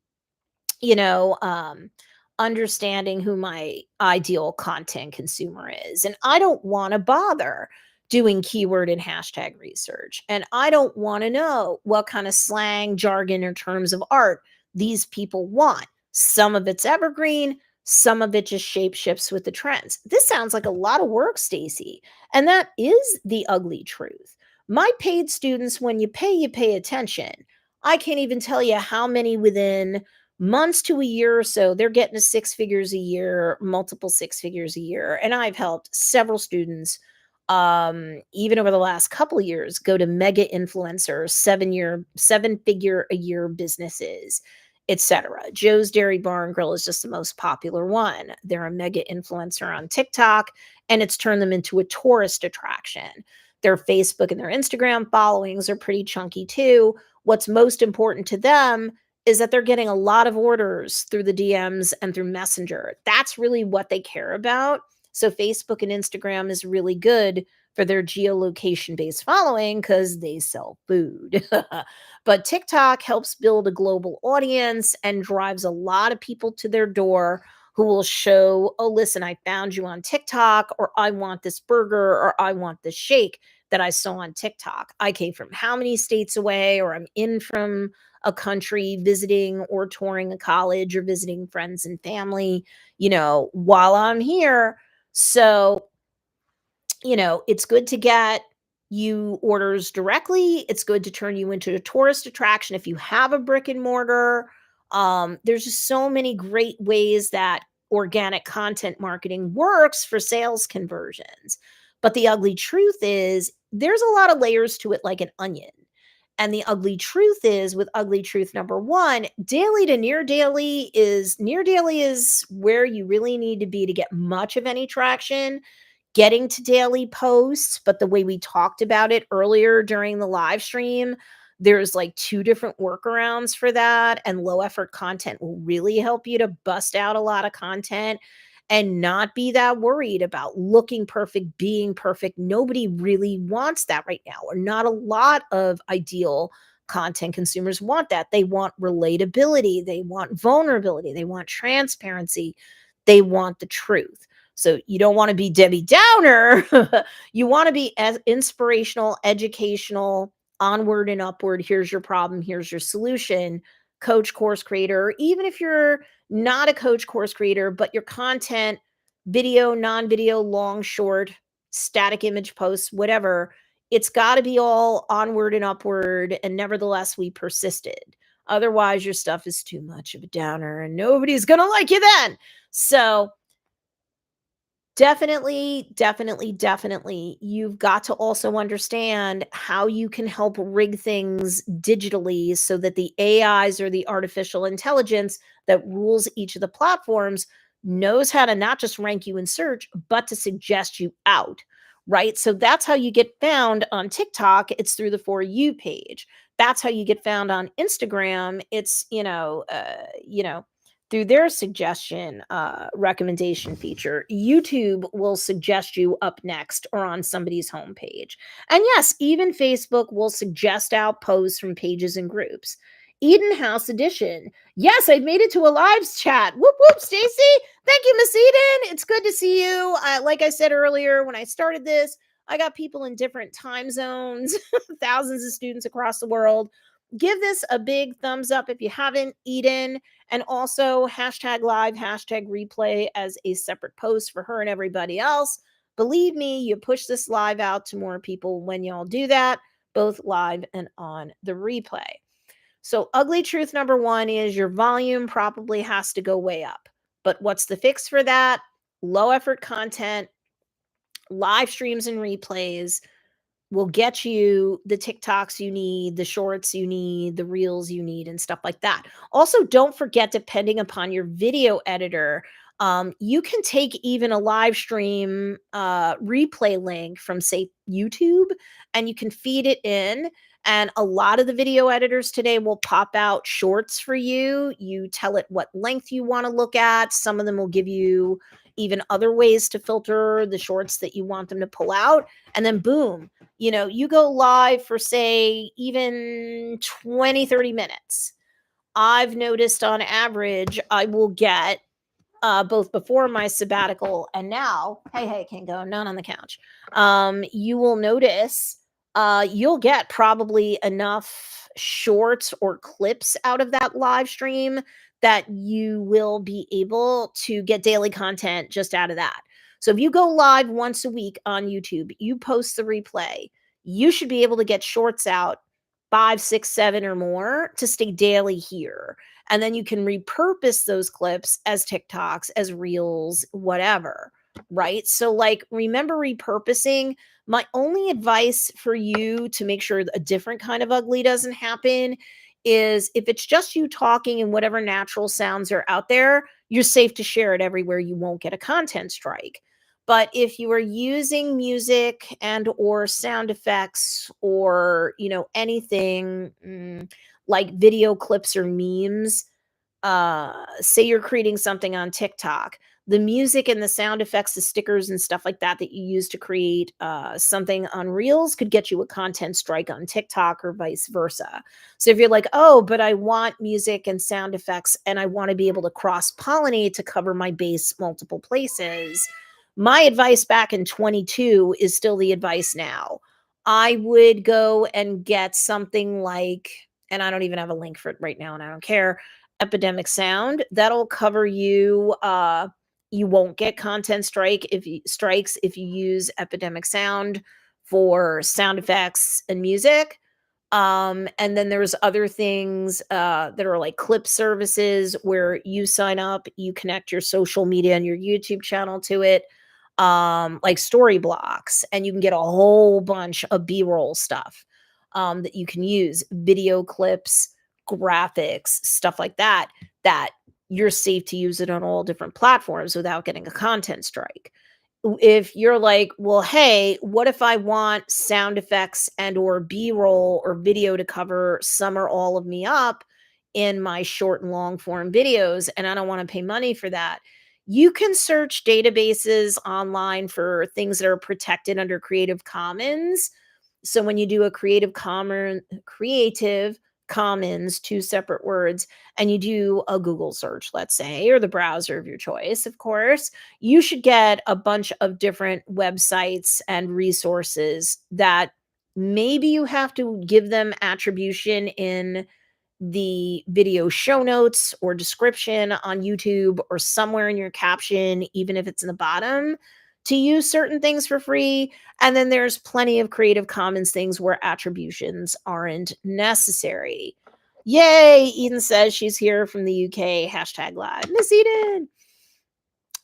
Speaker 1: you know, um, understanding who my ideal content consumer is. And I don't want to bother doing keyword and hashtag research. And I don't want to know what kind of slang, jargon, or terms of art these people want. Some of it's evergreen, some of it just shape shifts with the trends. This sounds like a lot of work, Stacey. And that is the ugly truth. My paid students, when you pay attention. I can't even tell you how many within months to a year or so, they're getting to six figures a year, multiple six figures a year. And I've helped several students, even over the last couple of years, go to mega influencers, 7 figure a year businesses, etc. Joe's Dairy Bar and Grill is just the most popular one. They're a mega influencer on TikTok, and it's turned them into a tourist attraction. Their Facebook and their Instagram followings are pretty chunky too. What's most important to them is that they're getting a lot of orders through the DMs and through Messenger. That's really what they care about. So Facebook and Instagram is really good for their geolocation-based following because they sell food. But TikTok helps build a global audience and drives a lot of people to their door who will show, oh, listen, I found you on TikTok, or I want this burger, or I want this shake that I saw on TikTok. I came from how many states away, or I'm in from a country visiting or touring a college or visiting friends and family, while I'm here. So, it's good to get you orders directly. It's good to turn you into a tourist attraction if you have a brick and mortar. There's just so many great ways that organic content marketing works for sales conversions. But the ugly truth is there's a lot of layers to it like an onion. And the ugly truth is, with ugly truth number 1, daily to near daily is where you really need to be to get much of any traction. Getting to daily posts, but the way we talked about it earlier during the live stream, there's like 2 different workarounds for that, and low effort content will really help you to bust out a lot of content and not be that worried about looking perfect, being perfect. Nobody really wants that right now, or not a lot of ideal content consumers want that. They want relatability, they want vulnerability, they want transparency, they want the truth. So you don't want to be Debbie Downer. You want to be as inspirational, educational, onward and upward. Here's your problem, here's your solution. Coach, course creator, or even if you're not a coach, course creator, but your content, video, non-video, long, short, static image posts, whatever, it's got to be all onward and upward. And nevertheless, we persisted. Otherwise, your stuff is too much of a downer and nobody's going to like you then. So definitely, definitely, definitely. You've got to also understand how you can help rig things digitally so that the AIs, or the artificial intelligence that rules each of the platforms, knows how to not just rank you in search, but to suggest you out. Right. So that's how you get found on TikTok. It's through the For You page. That's how you get found on Instagram. It's, through their suggestion recommendation feature. YouTube will suggest you up next or on somebody's homepage. And yes, even Facebook will suggest out posts from pages and groups. Eden House Edition. Yes, I made it to a lives chat. Whoop whoop, Stacey. Thank you, Miss Eden. It's good to see you. Like I said earlier, when I started this, I got people in different time zones, thousands of students across the world. Give this a big thumbs up if you haven't, Eden, and also hashtag live, hashtag replay as a separate post for her and everybody else. Believe me, you push this live out to more people when y'all do that, both live and on the replay. So, ugly truth number 1 is your volume probably has to go way up. But what's the fix for that? Low effort content, live streams and replays will get you the TikToks you need, the shorts you need, the reels you need, and stuff like that. Also, don't forget, depending upon your video editor, you can take even a live stream replay link from, say, YouTube, and you can feed it in. And a lot of the video editors today will pop out shorts for you. You tell it what length you want to look at. Some of them will give you even other ways to filter the shorts that you want them to pull out. And then boom, you go live for, say, even 20, 30 minutes. I've noticed on average, I will get both before my sabbatical and now, hey, can't go, none on the couch. You will notice you'll get probably enough shorts or clips out of that live stream that you will be able to get daily content just out of that. So if you go live once a week on YouTube, you post the replay, you should be able to get shorts out 5, 6, 7 or more to stay daily here. And then you can repurpose those clips as TikToks, as reels, whatever. Right. So, like, remember repurposing. My only advice for you to make sure a different kind of ugly doesn't happen is, if it's just you talking and whatever natural sounds are out there, you're safe to share it everywhere. You won't get a content strike. But if you are using music and or sound effects, or, anything like video clips or memes, say you're creating something on TikTok, the music and the sound effects, the stickers and stuff like that that you use to create something on Reels could get you a content strike on TikTok, or vice versa. So if you're like, oh, but I want music and sound effects and I want to be able to cross pollinate to cover my base multiple places, my advice back in 22 is still the advice now. I would go and get something like, and I don't even have a link for it right now and I don't care, Epidemic Sound. That'll cover you. You won't get content strikes if you use Epidemic Sound for sound effects and music. And then there's other things that are like clip services where you sign up, you connect your social media and your YouTube channel to it. like story blocks, and you can get a whole bunch of B-roll stuff that you can use, video clips, graphics, stuff like that, that you're safe to use it on all different platforms without getting a content strike. If you're like, well, hey, what if I want sound effects and or B-roll or video to cover some or all of me up in my short and long form videos, and I don't want to pay money for that? You can search databases online for things that are protected under Creative Commons. So when you do a Creative Commons, two separate words, and you do a Google search, let's say, or the browser of your choice, of course, you should get a bunch of different websites and resources that maybe you have to give them attribution in the video show notes or description on YouTube or somewhere in your caption, even if it's in the bottom, to use certain things for free. And then there's plenty of Creative Commons things where attributions aren't necessary. Yay! Eden says she's here from the UK. Hashtag live. Miss Eden.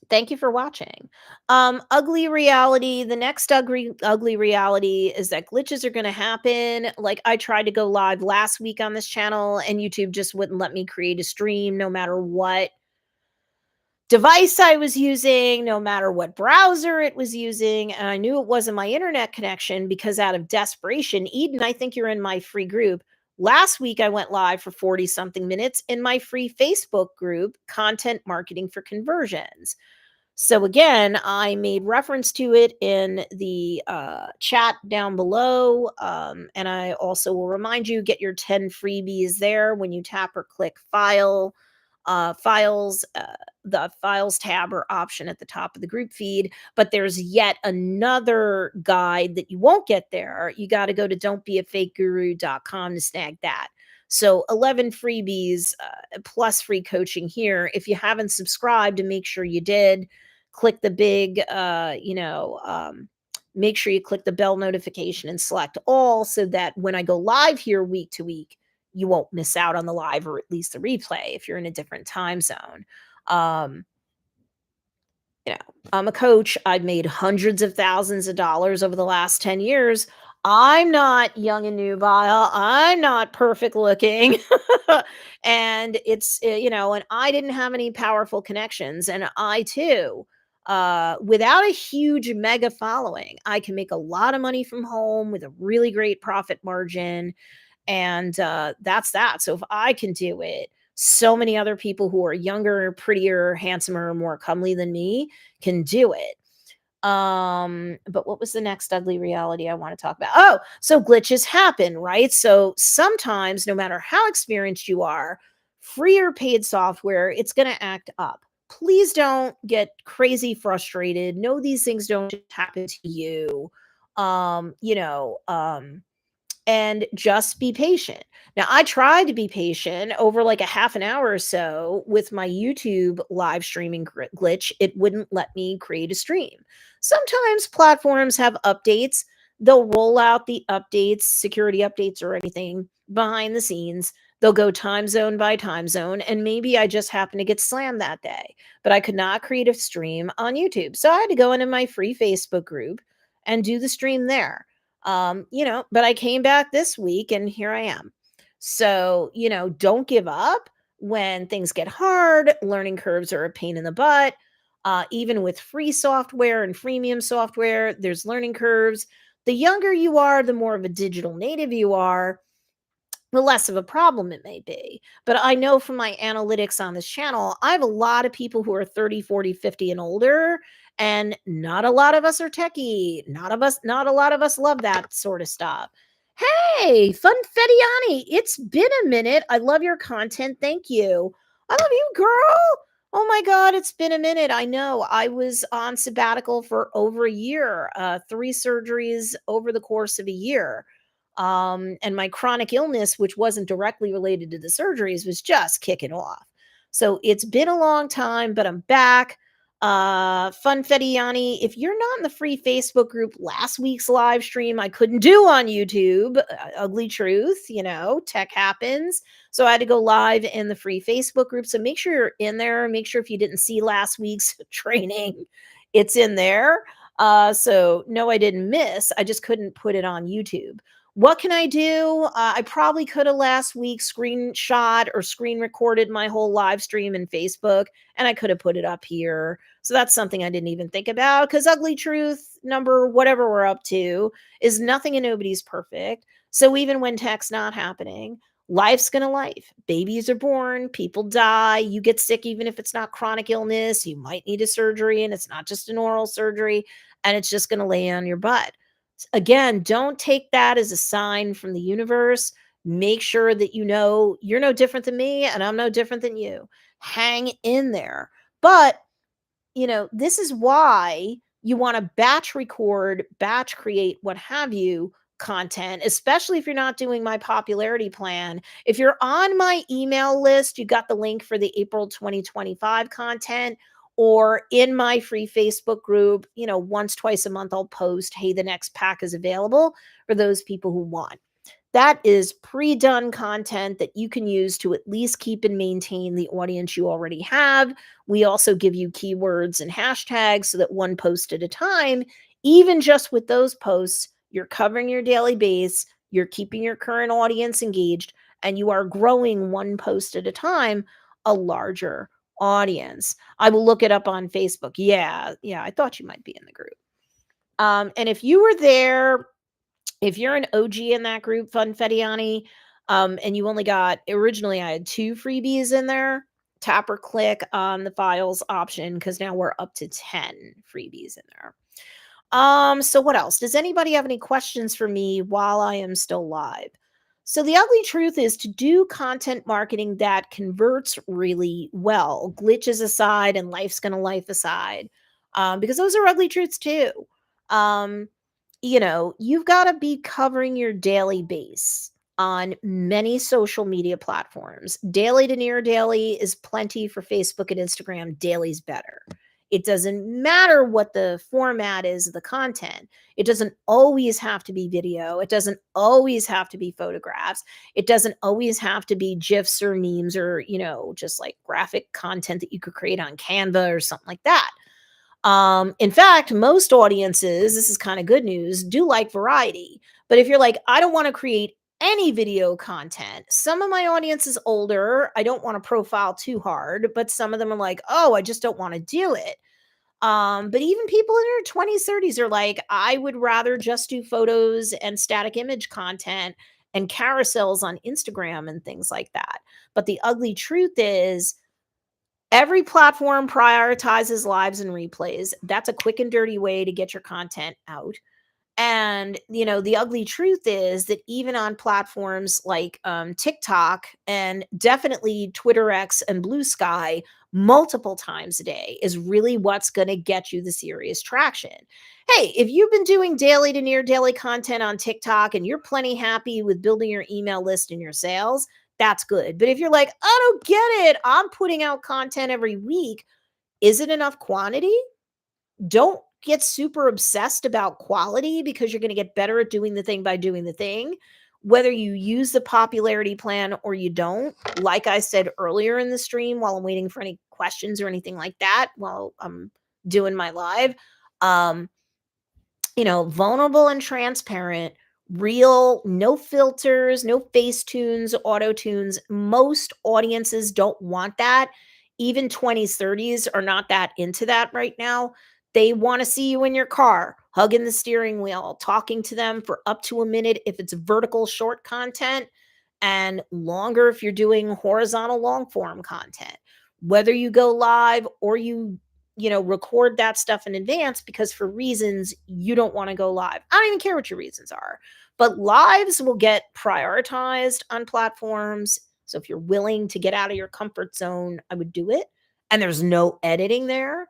Speaker 1: Thank you for watching. Ugly reality. The next ugly reality is that glitches are going to happen. Like, I tried to go live last week on this channel, and YouTube just wouldn't let me create a stream no matter what device I was using, no matter what browser it was using. And I knew it wasn't my internet connection because, out of desperation, Eden, I think you're in my free group. Last week, I went live for 40 something minutes in my free Facebook group, Content Marketing for Conversions. So again, I made reference to it in the chat down below. And I also will remind you, get your 10 freebies there when you tap or click files, the files tab or option at the top of the group feed. But there's yet another guide that you won't get there. You got to go to don'tbeafakeguru.com to snag that. So 11 freebies plus free coaching here. If you haven't subscribed, to make sure you did, click the big, make sure you click the bell notification and select all, so that when I go live here week to week, you won't miss out on the live or at least the replay if you're in a different time zone. Um, I'm a coach. I've made hundreds of thousands of dollars over the last 10 years. I'm not young and nubile. I'm not perfect looking. And it's, and I didn't have any powerful connections. And I too, without a huge mega following, I can make a lot of money from home with a really great profit margin. And that's that. So if I can do it, so many other people who are younger, prettier, handsomer, more comely than me can do it. But what was the next ugly reality I want to talk about? Oh, so glitches happen, right? So sometimes, no matter how experienced you are, free or paid software, it's going to act up. Please don't get crazy frustrated. No, these things don't just happen to you. And just be patient. Now, I tried to be patient over like a half an hour or so with my YouTube live streaming glitch. It wouldn't let me create a stream. Sometimes platforms have updates. They'll roll out the updates, security updates or anything behind the scenes. They'll go time zone by time zone. And maybe I just happened to get slammed that day, but I could not create a stream on YouTube. So I had to go into my free Facebook group and do the stream there. But I came back this week and here I am. So, don't give up when things get hard. Learning curves are a pain in the butt. Even with free software and freemium software, there's learning curves. The younger you are, the more of a digital native you are, the less of a problem it may be. But I know from my analytics on this channel, I have a lot of people who are 30, 40, 50 and older, and not a lot of us are techie. Not a lot of us love that sort of stuff. Hey, Funfettiani, it's been a minute. I love your content. Thank you. I love you, girl. Oh my God, it's been a minute. I know. I was on sabbatical for over a year, 3 surgeries over the course of a year. And my chronic illness, which wasn't directly related to the surgeries, was just kicking off. So it's been a long time, but I'm back. Funfettiani, if you're not in the free Facebook group, last week's live stream I couldn't do on YouTube. Ugly truth, tech happens. So I had to go live in the free Facebook group. So make sure you're in there. Make sure if you didn't see last week's training, It's in there. So no, I didn't miss. I just couldn't put it on YouTube. What can I do? I probably could have last week screenshot or screen recorded my whole live stream in Facebook, and I could have put it up here. So that's something I didn't even think about because ugly truth number, whatever we're up to, is nothing and nobody's perfect. So even when tech's not happening, life's gonna life. Babies are born, people die, you get sick even if it's not chronic illness, you might need a surgery and it's not just an oral surgery and it's just gonna lay on your butt. Again, don't take that as a sign from the universe. Make sure that you know you're no different than me and I'm no different than you. Hang in there. But this is why you want to batch record, batch create, what have you, content, especially if you're not doing my popularity plan. If you're on my email list, you got the link for the April 2025 content, or in my free Facebook group, once, twice a month, I'll post, hey, the next pack is available for those people who want. That is pre-done content that you can use to at least keep and maintain the audience you already have. We also give you keywords and hashtags so that one post at a time, even just with those posts, you're covering your daily base, you're keeping your current audience engaged, and you are growing one post at a time, a larger audience. I will look it up on Facebook. Yeah, I thought you might be in the group. And if you were there, if you're an OG in that group, Funfettiani, and you only got originally I had 2 freebies in there, tap or click on the files option because now we're up to 10 freebies in there. So what else? Does anybody have any questions for me while I am still live? So the ugly truth is to do content marketing that converts really well, glitches aside and life's gonna life aside, because those are ugly truths too. Um, you've got to be covering your daily base on many social media platforms. Daily to near daily is plenty for Facebook and Instagram. Daily's better. It doesn't matter what the format is of the content. It doesn't always have to be video. It doesn't always have to be photographs. It doesn't always have to be GIFs or memes or, just like graphic content that you could create on Canva or something like that. In fact, most audiences, this is kind of good news, do like variety. But if you're like, I don't want to create any video content, some of my audience is older. I don't want to profile too hard, but some of them are like, oh, I just don't want to do it. But even people in their 20s, 30s are like, I would rather just do photos and static image content and carousels on Instagram and things like that. But the ugly truth is, every platform prioritizes lives and replays. That's a quick and dirty way to get your content out. And, the ugly truth is that even on platforms like TikTok and definitely Twitter X and Blue Sky, multiple times a day is really what's going to get you the serious traction. Hey, if you've been doing daily to near daily content on TikTok and you're plenty happy with building your email list and your sales, that's good. But if you're like, I don't get it, I'm putting out content every week, is it enough quantity? Don't get super obsessed about quality because you're going to get better at doing the thing by doing the thing. Whether you use the popularity plan or you don't, like I said earlier in the stream, while I'm waiting for any questions or anything like that, while I'm doing my live, um, vulnerable and transparent, real, no filters, no face tunes, auto tunes. Most audiences don't want that. Even 20s, 30s are not that into that right now. They want to see you in your car, hugging the steering wheel, talking to them for up to a minute if it's vertical short content, and longer if you're doing horizontal long form content. Whether you go live or you record that stuff in advance because for reasons you don't want to go live. I don't even care what your reasons are. But lives will get prioritized on platforms. So if you're willing to get out of your comfort zone, I would do it. And there's no editing there.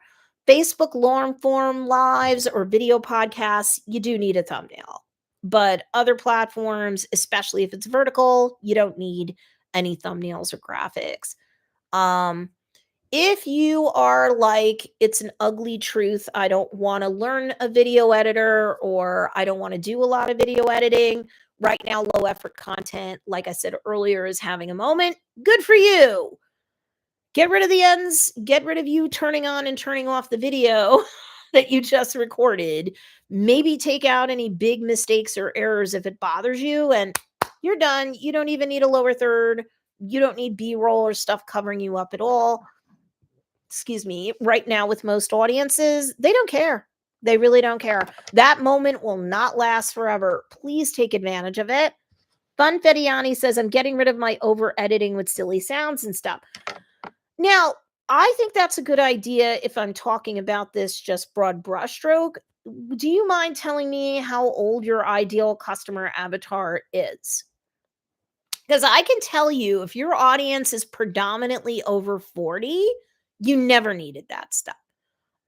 Speaker 1: Facebook long form lives or video podcasts, you do need a thumbnail. But other platforms, especially if it's vertical, you don't need any thumbnails or graphics. If you are like, it's an ugly truth, I don't want to learn a video editor or I don't want to do a lot of video editing, right now, low effort content, like I said earlier, is having a moment. Good for you. Get rid of the ends, get rid of you turning on and turning off the video. that you just recorded. Maybe take out any big mistakes or errors if it bothers you, and you're done. You don't even need a lower third. You don't need B-roll or stuff covering you up at all. Excuse me. Right now, with most audiences, they don't care. They really don't care. That moment will not last forever. Please take advantage of it. Fun Fettiani says, I'm getting rid of my over editing with silly sounds and stuff. Now, I think that's a good idea if I'm talking about this just broad brushstroke. Do you mind telling me how old your ideal customer avatar is? Because I can tell you, if your audience is predominantly over 40, you never needed that stuff.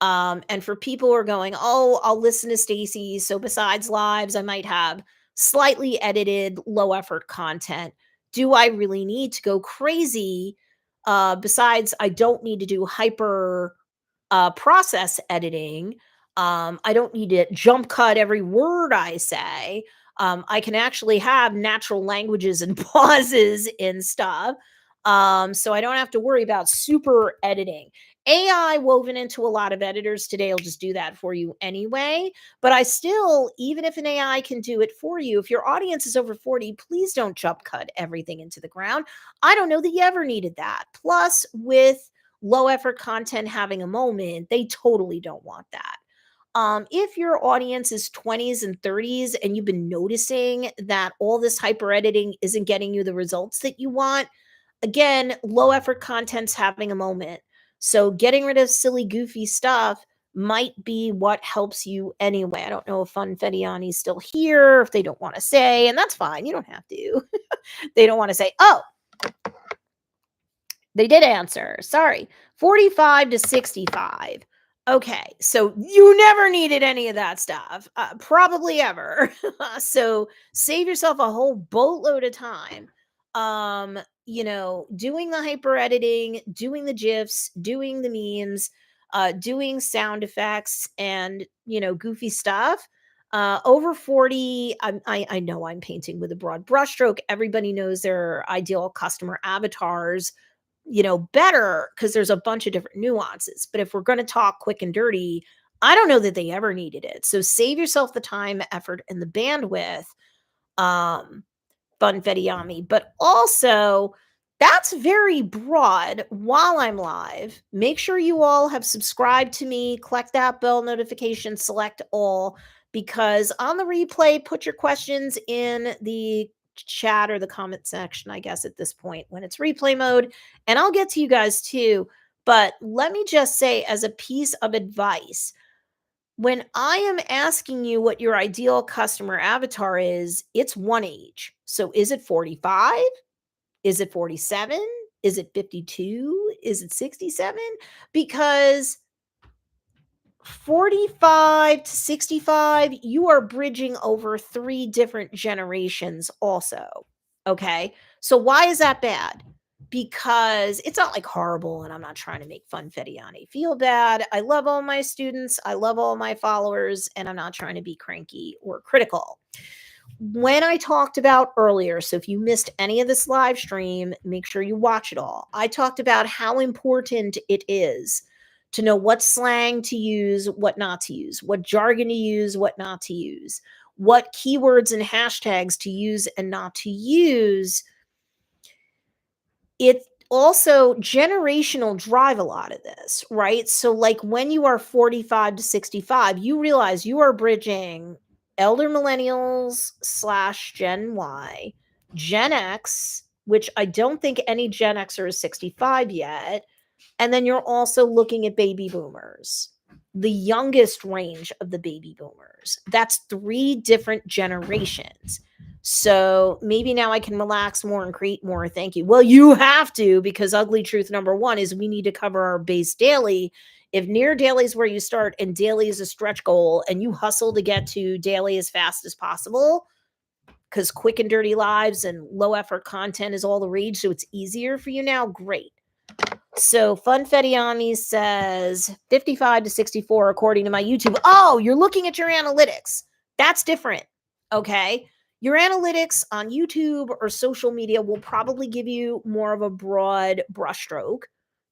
Speaker 1: And for people who are going, oh, I'll listen to Stacey. So besides lives, I might have slightly edited, low effort content. Do I really need to go crazy? Besides, I don't need to do hyper process editing. I don't need to jump cut every word I say. I can actually have natural languages and pauses and stuff. So I don't have to worry about super editing. AI woven into a lot of editors today will just do that for you anyway. But I still, even if an AI can do it for you, if your audience is over 40, please don't jump cut everything into the ground. I don't know that you ever needed that. Plus, with low effort content having a moment, they totally don't want that. If your audience is 20s and 30s and you've been noticing that all this hyper editing isn't getting you the results that you want, again, low effort content's having a moment. So getting rid of silly, goofy stuff might be what helps you anyway. I don't know if Fun Fettiani's still here, if they don't want to say, and that's fine. You don't have to. They don't want to say, oh, they did answer. Sorry. 45 to 65. Okay. So you never needed any of that stuff. Probably ever. So save yourself a whole boatload of time. Doing the hyper editing, doing the GIFs, doing the memes, doing sound effects and, goofy stuff. Over 40, I know I'm painting with a broad brushstroke. Everybody knows their ideal customer avatars better because there's a bunch of different nuances. But if we're going to talk quick and dirty, I don't know that they ever needed it. So save yourself the time, effort, and the bandwidth. Fun Fettiami. But also, that's very broad. While I'm live, make sure you all have subscribed to me, collect that bell notification, select all, because on the replay, put your questions in the chat or the comment section, I guess, at this point when it's replay mode, and I'll get to you guys too. But let me just say, as a piece of advice, when I am asking you what your ideal customer avatar is, it's one age. So is it 45? Is it 47? Is it 52? Is it 67? Because 45 to 65, you are bridging over 3 different generations also. Okay. So why is that bad? Because it's not like horrible, and I'm not trying to make Fun Fettiani feel bad. I love all my students, I love all my followers, and I'm not trying to be cranky or critical. When I talked about earlier, so if you missed any of this live stream, make sure you watch it all. I talked about how important it is to know what slang to use, what not to use, what jargon to use, what not to use, what keywords and hashtags to use and not to use. It also generational drive a lot of this, right? So like when you are 45 to 65, you realize you are bridging elder millennials / Gen Y, Gen X, which I don't think any Gen Xer is 65 yet. And then you're also looking at baby boomers, the youngest range of the baby boomers. That's 3 different generations. So maybe now I can relax more and create more. Thank you. Well, you have to, because ugly truth number 1 is we need to cover our base daily. If near daily is where you start and daily is a stretch goal and you hustle to get to daily as fast as possible, because quick and dirty lives and low effort content is all the rage, so it's easier for you now, great. So Fun Fettiani says 55 to 64 according to my YouTube. Oh, you're looking at your analytics. That's different. Okay. Your analytics on YouTube or social media will probably give you more of a broad brushstroke.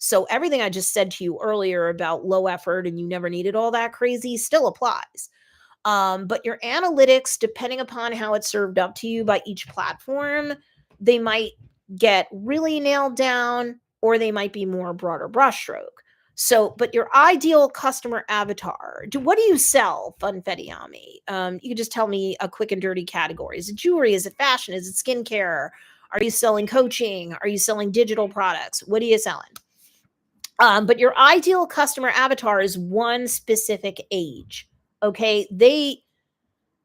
Speaker 1: So everything I just said to you earlier about low effort and you never needed all that crazy still applies. But your analytics, depending upon how it's served up to you by each platform, they might get really nailed down or they might be more broader brushstroke. So, but your ideal customer avatar, what do you sell, Funfettiami? You can just tell me a quick and dirty category. Is it jewelry? Is it fashion? Is it skincare? Are you selling coaching? Are you selling digital products? What are you selling? But your ideal customer avatar is one specific age. Okay.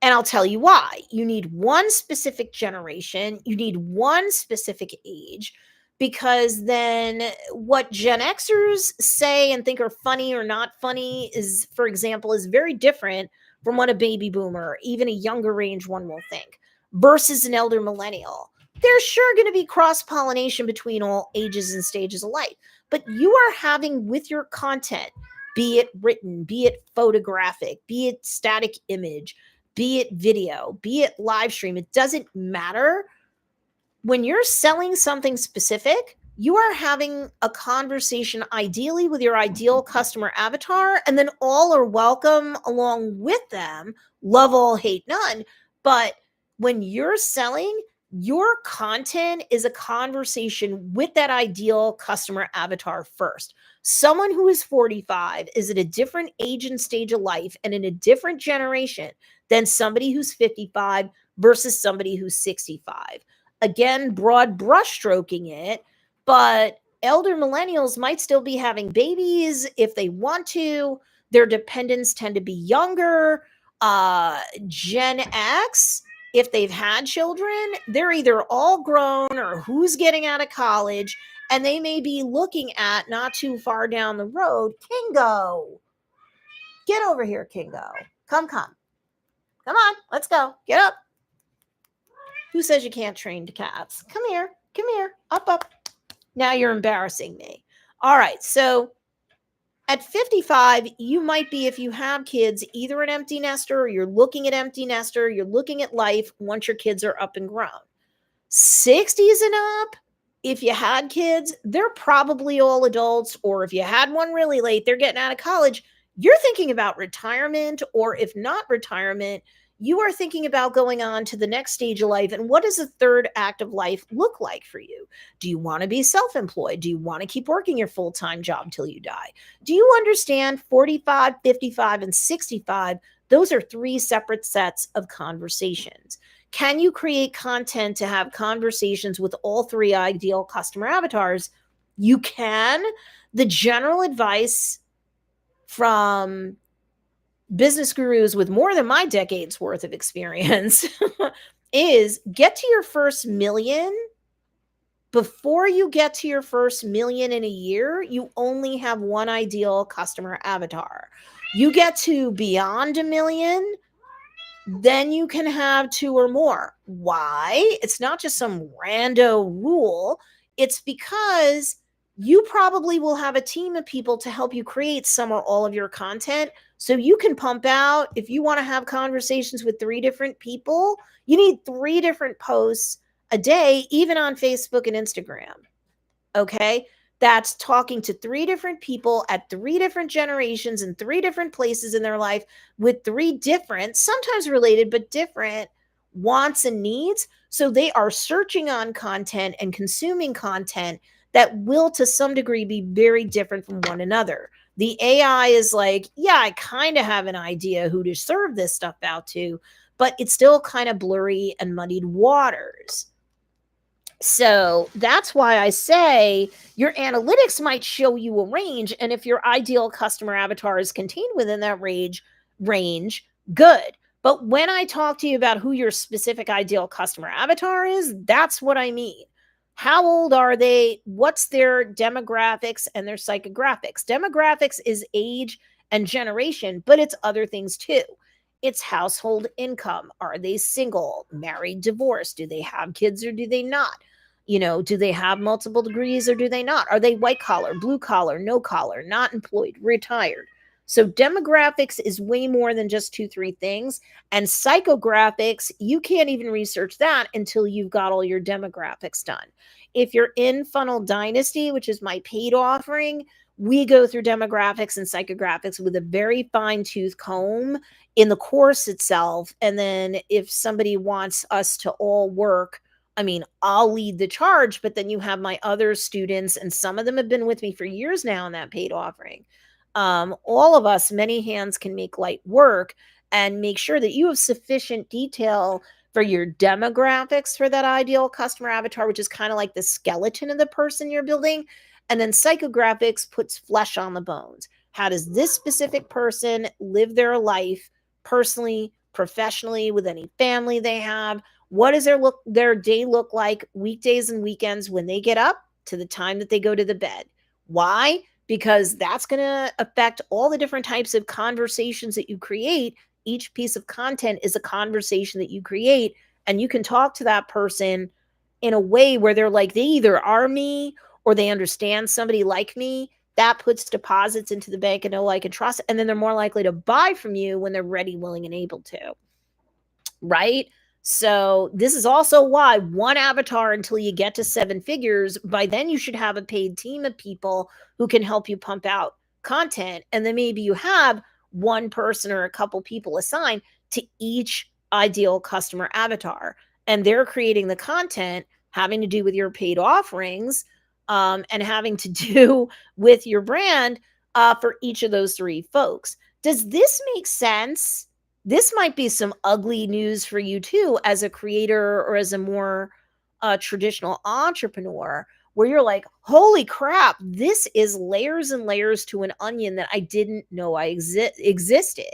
Speaker 1: And I'll tell you why. You need one specific generation, you need one specific age, because then what Gen Xers say and think are funny or not funny is, for example, is very different from what a baby boomer, even a younger range one will think, versus an elder millennial. There's sure going to be cross pollination between all ages and stages of life, but you are having with your content, be it written, be it photographic, be it static image, be it video, be it live stream, it doesn't matter. When you're selling something specific, you are having a conversation ideally with your ideal customer avatar, and then all are welcome along with them. Love all, hate none. But when you're selling, your content is a conversation with that ideal customer avatar first. Someone who is 45 is at a different age and stage of life and in a different generation than somebody who's 55 versus somebody who's 65. Again, broad brushstroking it, but elder millennials might still be having babies if they want to. Their dependents tend to be younger. Gen X, if they've had children, they're either all grown or who's getting out of college, and they may be looking at not too far down the road. Kingo, get over here, Kingo. Come. Come on, let's go. Get up. Who says you can't train cats? Come here. Up. Now you're embarrassing me. All right. So at 55, you might be, if you have kids, either an empty nester or you're looking at empty nester, you're looking at life once your kids are up and grown. 60s and up, if you had kids, they're probably all adults, or if you had one really late, they're getting out of college. You're thinking about retirement, or if not retirement, you are thinking about going on to the next stage of life. And what does the third act of life look like for you? Do you want to be self-employed? Do you want to keep working your full-time job till you die? Do you understand 45, 55, and 65? Those are three separate sets of conversations. Can you create content to have conversations with all three ideal customer avatars? You can. The general advice from business gurus with more than my decade's worth of experience is get to your first million. Before you get to your first million in a year, you only have one ideal customer avatar. You get to beyond a million, then you can have two or more. Why? It's not just some rando rule. It's because you probably will have a team of people to help you create some or all of your content. So you can pump out, if you want to have conversations with 3 different people, you need 3 different posts a day, even on Facebook and Instagram. Okay. That's talking to 3 different people at 3 different generations in 3 different places in their life with 3 different, sometimes related, but different wants and needs. So they are searching on content and consuming content that will, to some degree, be very different from one another. The AI is like, yeah, I kind of have an idea who to serve this stuff out to, but it's still kind of blurry and muddied waters. So that's why I say your analytics might show you a range. And if your ideal customer avatar is contained within that range, good. But when I talk to you about who your specific ideal customer avatar is, that's what I mean. How old are they? What's their demographics and their psychographics? Demographics is age and generation, but it's other things too. It's household income. Are they single, married, divorced? Do they have kids or do they not? Do they have multiple degrees or do they not? Are they white collar, blue collar, no collar, not employed, retired? So demographics is way more than just 2-3 things. And psychographics, you can't even research that until you've got all your demographics done. If you're in Funnel Dynasty, which is my paid offering, we go through demographics and psychographics with a very fine tooth comb in the course itself. And then if somebody wants us to all work, I mean, I'll lead the charge, but then you have my other students, and some of them have been with me for years now in that paid offering. All of us, many hands can make light work, and make sure that you have sufficient detail for your demographics for that ideal customer avatar, which is kind of like the skeleton of the person you're building. And then psychographics puts flesh on the bones. How does this specific person live their life personally, professionally, with any family they have? What does their day look like weekdays and weekends when they get up to the time that they go to the bed? Why? Because that's going to affect all the different types of conversations that you create. Each piece of content is a conversation that you create, and you can talk to that person in a way where they're like, they either are me or they understand somebody like me. That puts deposits into the bank and know, like, and trust, and then they're more likely to buy from you when they're ready, willing, and able to. Right? So this is also why one avatar until you get to 7 figures, by then you should have a paid team of people who can help you pump out content. And then maybe you have one person or a couple people assigned to each ideal customer avatar. And they're creating the content having to do with your paid offerings, and having to do with your brand, for each of those 3 folks. Does this make sense? This might be some ugly news for you too, as a creator or as a more traditional entrepreneur, where you're like, holy crap, this is layers and layers to an onion that I didn't know I existed.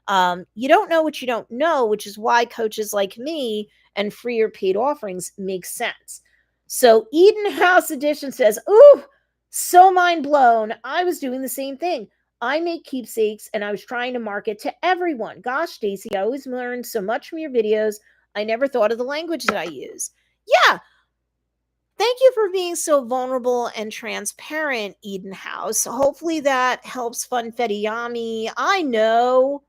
Speaker 1: You don't know what you don't know, which is why coaches like me and freer paid offerings make sense. So Eden House Edition says, ooh, so mind blown. I was doing the same thing. I make keepsakes and I was trying to market to everyone. Gosh, Stacey, I always learned so much from your videos. I never thought of the language that I use. Yeah. Thank you for being so vulnerable and transparent, Eden House. Hopefully that helps Funfetti Yami. I know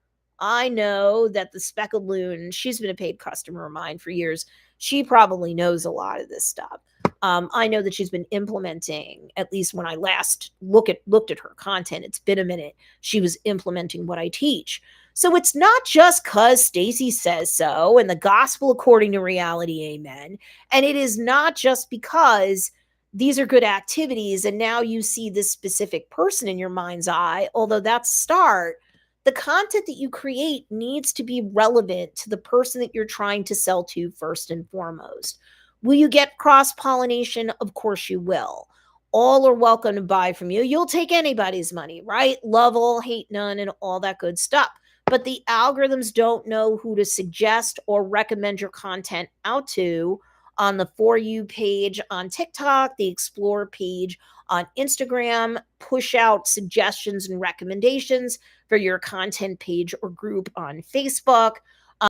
Speaker 1: that the Speckled Loon, she's been a paid customer of mine for years. She probably knows a lot of this stuff. I know that she's been implementing, at least when I last looked at her content, it's been a minute, she was implementing what I teach. So it's not just because Stacey says so and the gospel according to reality, amen. And it is not just because these are good activities and now you see this specific person in your mind's eye, although that's a start. The content that you create needs to be relevant to the person that you're trying to sell to first and foremost. Will you get cross-pollination? Of course you will. All are welcome to buy from you. You'll take anybody's money, right? Love all, hate none, and all that good stuff. But the algorithms don't know who to suggest or recommend your content out to on the For You page on TikTok, the Explore page on Instagram, push out suggestions and recommendations for your content page or group on Facebook.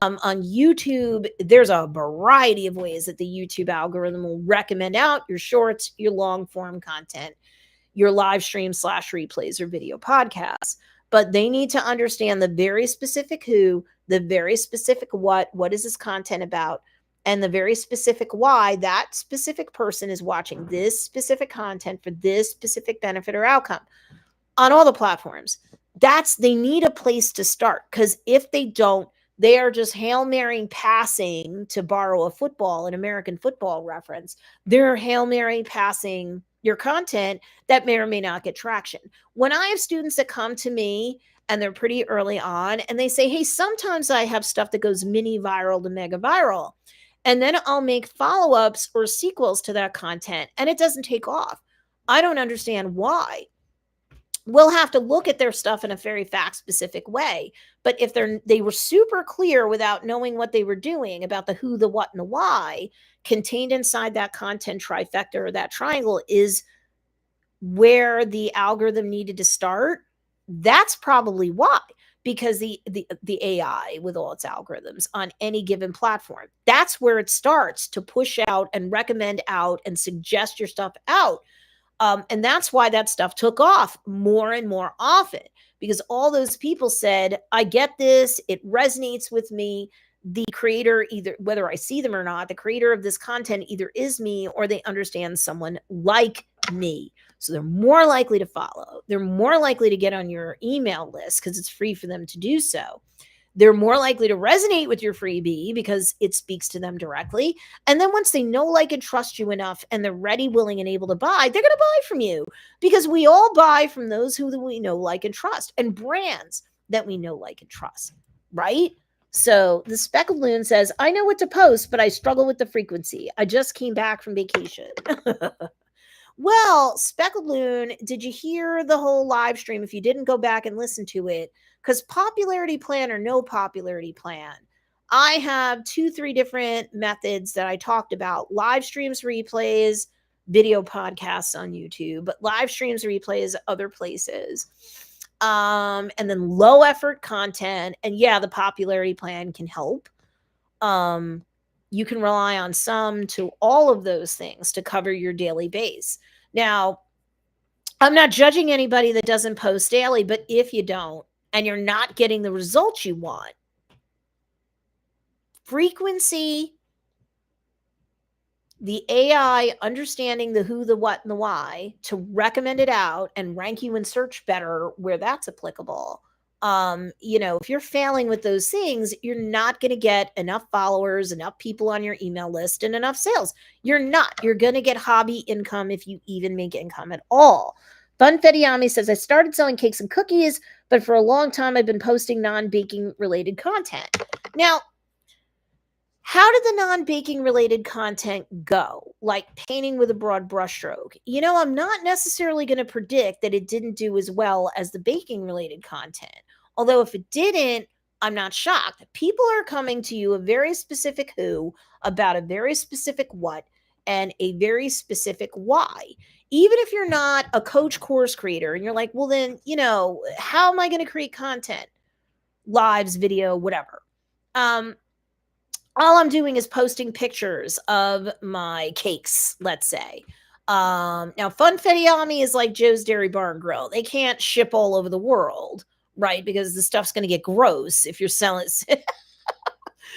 Speaker 1: On YouTube, there's a variety of ways that the YouTube algorithm will recommend out your shorts, your long form content, your live stream / replays or video podcasts. But they need to understand the very specific who, the very specific what is this content about, and the very specific why that specific person is watching this specific content for this specific benefit or outcome on all the platforms. They need a place to start, because if they don't, they are just Hail Mary passing, to borrow an American football reference. They're Hail Mary passing your content that may or may not get traction. When I have students that come to me and they're pretty early on and they say, hey, sometimes I have stuff that goes mini viral to mega viral. And then I'll make follow-ups or sequels to that content and it doesn't take off. I don't understand why. We'll have to look at their stuff in a very fact-specific way. But if they were super clear without knowing what they were doing about the who, the what, and the why, contained inside that content trifecta or that triangle is where the algorithm needed to start, that's probably why. Because the AI with all its algorithms on any given platform, that's where it starts to push out and recommend out and suggest your stuff out. And that's why that stuff took off more and more often, because all those people said, I get this, it resonates with me. the creator, either whether I see them or not, the creator of this content either is me or they understand someone like me. So they're more likely to follow. They're more likely to get on your email list because it's free for them to do so. They're more likely to resonate with your freebie because it speaks to them directly. And then once they know, like, and trust you enough and they're ready, willing, and able to buy, they're going to buy from you because we all buy from those who we know, like, and trust, and brands that we know, like, and trust, right? So the speckled loon says, I know what to post, but I struggle with the frequency. I just came back from vacation. Well, Speckled Loon, did you hear the whole live stream? If you didn't, go back and listen to it, because popularity plan or no popularity plan, I have 2-3 different methods that I talked about: live streams, replays, video podcasts on YouTube, but live streams, replays, other places. And then low effort content. And yeah, the popularity plan can help. You can rely on some to all of those things to cover your daily base. Now, I'm not judging anybody that doesn't post daily, but if you don't and you're not getting the results you want, frequency, the AI understanding the who, the what, and the why to recommend it out and rank you in search better where that's applicable. If you're failing with those things, you're not going to get enough followers, enough people on your email list, and enough sales. You're not. You're going to get hobby income if you even make income at all. Funfettiami says, I started selling cakes and cookies, but for a long time I've been posting non-baking related content. Now, how did the non-baking related content go? Like painting with a broad brushstroke. I'm not necessarily going to predict that it didn't do as well as the baking related content. Although if it didn't, I'm not shocked. People are coming to you a very specific who about a very specific what and a very specific why. Even if you're not a coach course creator and you're like, well, then, how am I going to create content? Lives, video, whatever. All I'm doing is posting pictures of my cakes, let's say. Now, Funfettiami is like Joe's Dairy Bar and Grill. They can't ship all over the world, right? Because the stuff's going to get gross if you're selling.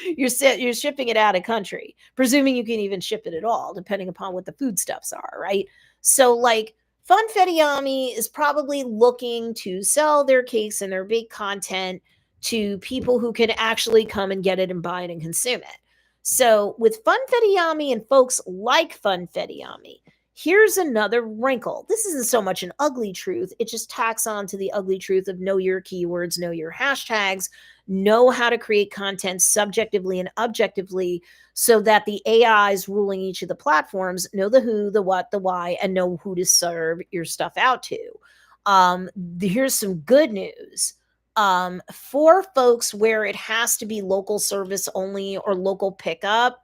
Speaker 1: You're shipping it out of country, presuming you can even ship it at all, depending upon what the foodstuffs are, right? So, like, Funfettiami is probably looking to sell their cakes and their baked content to people who can actually come and get it and buy it and consume it. So with Funfettiami and folks like Funfettiami, here's another wrinkle. This isn't so much an ugly truth. It just tacks on to the ugly truth of know your keywords, know your hashtags, know how to create content subjectively and objectively so that the AIs ruling each of the platforms know the who, the what, the why, and know who to serve your stuff out to. Here's some good news. For folks where it has to be local service only or local pickup,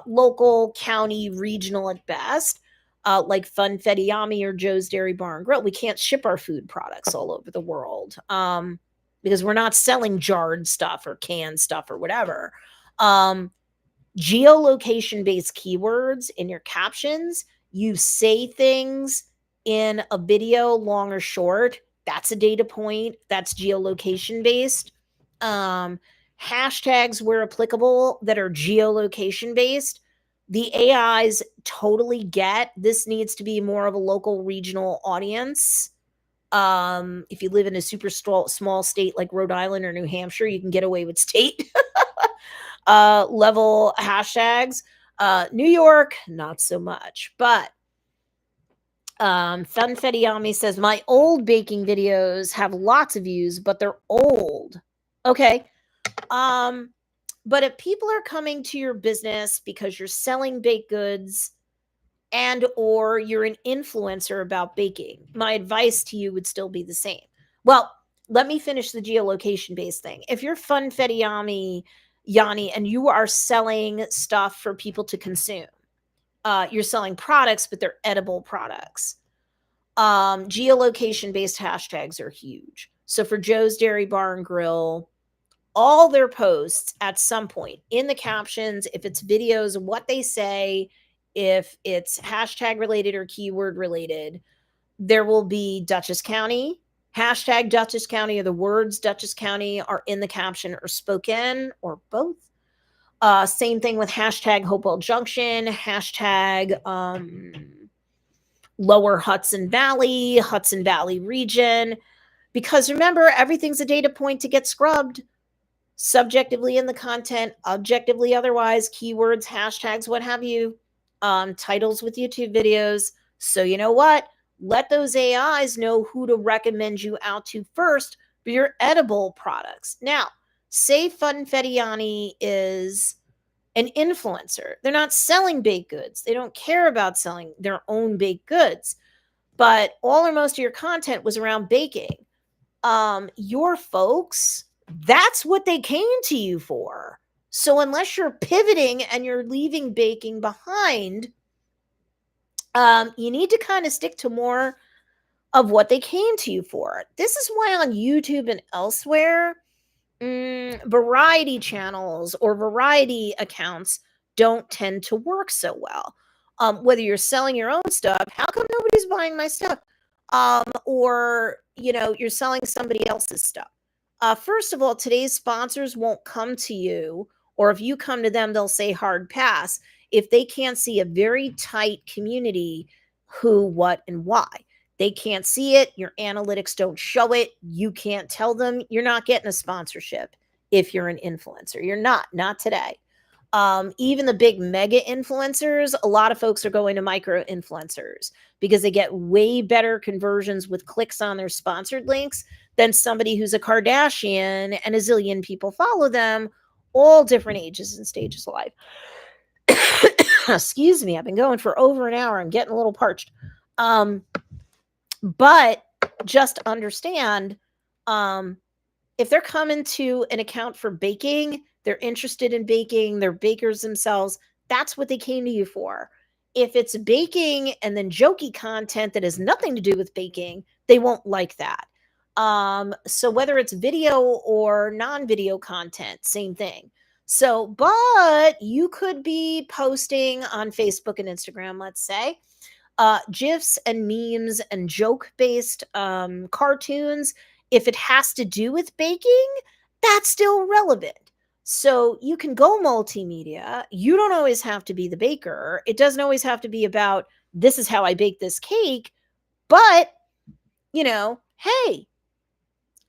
Speaker 1: local, county, regional at best, like Funfettiami or Joe's Dairy Bar and Grill, we can't ship our food products all over the world because we're not selling jarred stuff or canned stuff or whatever. Geolocation-based keywords in your captions, you say things in a video, long or short, that's a data point. That's geolocation based. Hashtags where applicable that are geolocation based. The AIs totally get this needs to be more of a local regional audience. If you live in a super small state like Rhode Island or New Hampshire, you can get away with state level hashtags. New York, not so much, but Funfettiami says, my old baking videos have lots of views, but they're old. Okay. But if people are coming to your business because you're selling baked goods and or you're an influencer about baking, my advice to you would still be the same. Well, let me finish the geolocation based thing. If you're Funfettiami, Yanni, and you are selling stuff for people to consume, you're selling products, but they're edible products. Geolocation based hashtags are huge. So for Joe's Dairy Bar and Grill, all their posts at some point in the captions, if it's videos, what they say, if it's hashtag related or keyword related, there will be Dutchess County, hashtag Dutchess County, or the words Dutchess County are in the caption or spoken or both. Same thing with hashtag Hopewell Junction, hashtag Lower Hudson Valley region. Because remember, everything's a data point to get scrubbed subjectively in the content, objectively otherwise, keywords, hashtags, what have you, titles with YouTube videos. So you know what? Let those AIs know who to recommend you out to first for your edible products. Now, say Funfettiani is an influencer. They're not selling baked goods. They don't care about selling their own baked goods. But all or most of your content was around baking. Your folks, that's what they came to you for. So unless you're pivoting and you're leaving baking behind, you need to kind of stick to more of what they came to you for. This is why on YouTube and elsewhere, variety channels or variety accounts don't tend to work so well. Whether you're selling your own stuff, how come nobody's buying my stuff? Or you're selling somebody else's stuff. First of all, today's sponsors won't come to you, or if you come to them, they'll say hard pass if they can't see a very tight community, who, what, and why. They can't see it. Your analytics don't show it. You can't tell them. You're not getting a sponsorship if you're an influencer. You're not today. Even the big mega influencers, a lot of folks are going to micro influencers because they get way better conversions with clicks on their sponsored links than somebody who's a Kardashian and a zillion people follow them, all different ages and stages of life. Excuse me, I've been going for over an hour. I'm getting a little parched. But just understand, if they're coming to an account for baking, they're interested in baking, they're bakers themselves, that's what they came to you for. If it's baking and then jokey content that has nothing to do with baking, they won't like that. So whether it's video or non-video content, same thing. So, but you could be posting on Facebook and Instagram, let's say, GIFs and memes and joke-based cartoons. If it has to do with baking, that's still relevant. So you can go multimedia. You don't always have to be the baker. It doesn't always have to be about, this is how I bake this cake. But, hey,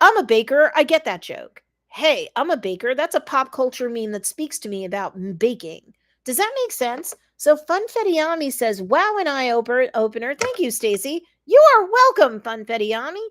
Speaker 1: I'm a baker. I get that joke. Hey, I'm a baker. That's a pop culture meme that speaks to me about baking. Does that make sense? So Funfettiami says, wow, an eye-opener. Thank you, Stacey. You are welcome, Funfettiami.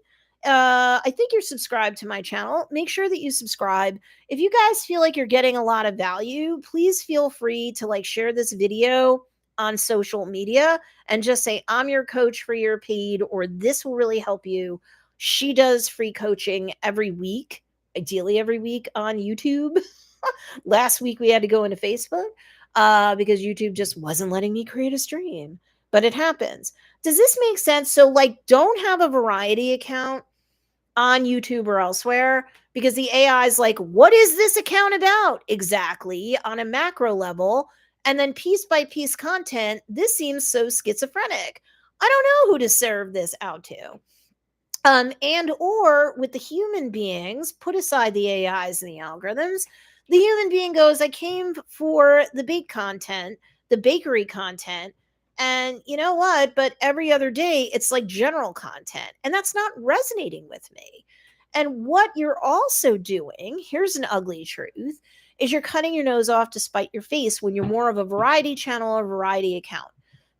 Speaker 1: I think you're subscribed to my channel. Make sure that you subscribe. If you guys feel like you're getting a lot of value, please feel free to share this video on social media and just say, I'm your coach for your paid, or this will really help you. She does free coaching every week, ideally every week on YouTube. Last week we had to go into Facebook because YouTube just wasn't letting me create a stream, but it happens. Does this make sense? So don't have a variety account on YouTube or elsewhere because the AI is like, what is this account about exactly on a macro level? And then piece by piece content, this seems so schizophrenic. I don't know who to serve this out to. And or with the human beings, put aside the AIs and the algorithms, the human being goes, I came for the bake content, the bakery content, and you know what? But every other day, it's like general content, and that's not resonating with me. And what you're also doing, here's an ugly truth, is you're cutting your nose off to spite your face when you're more of a variety channel or variety account.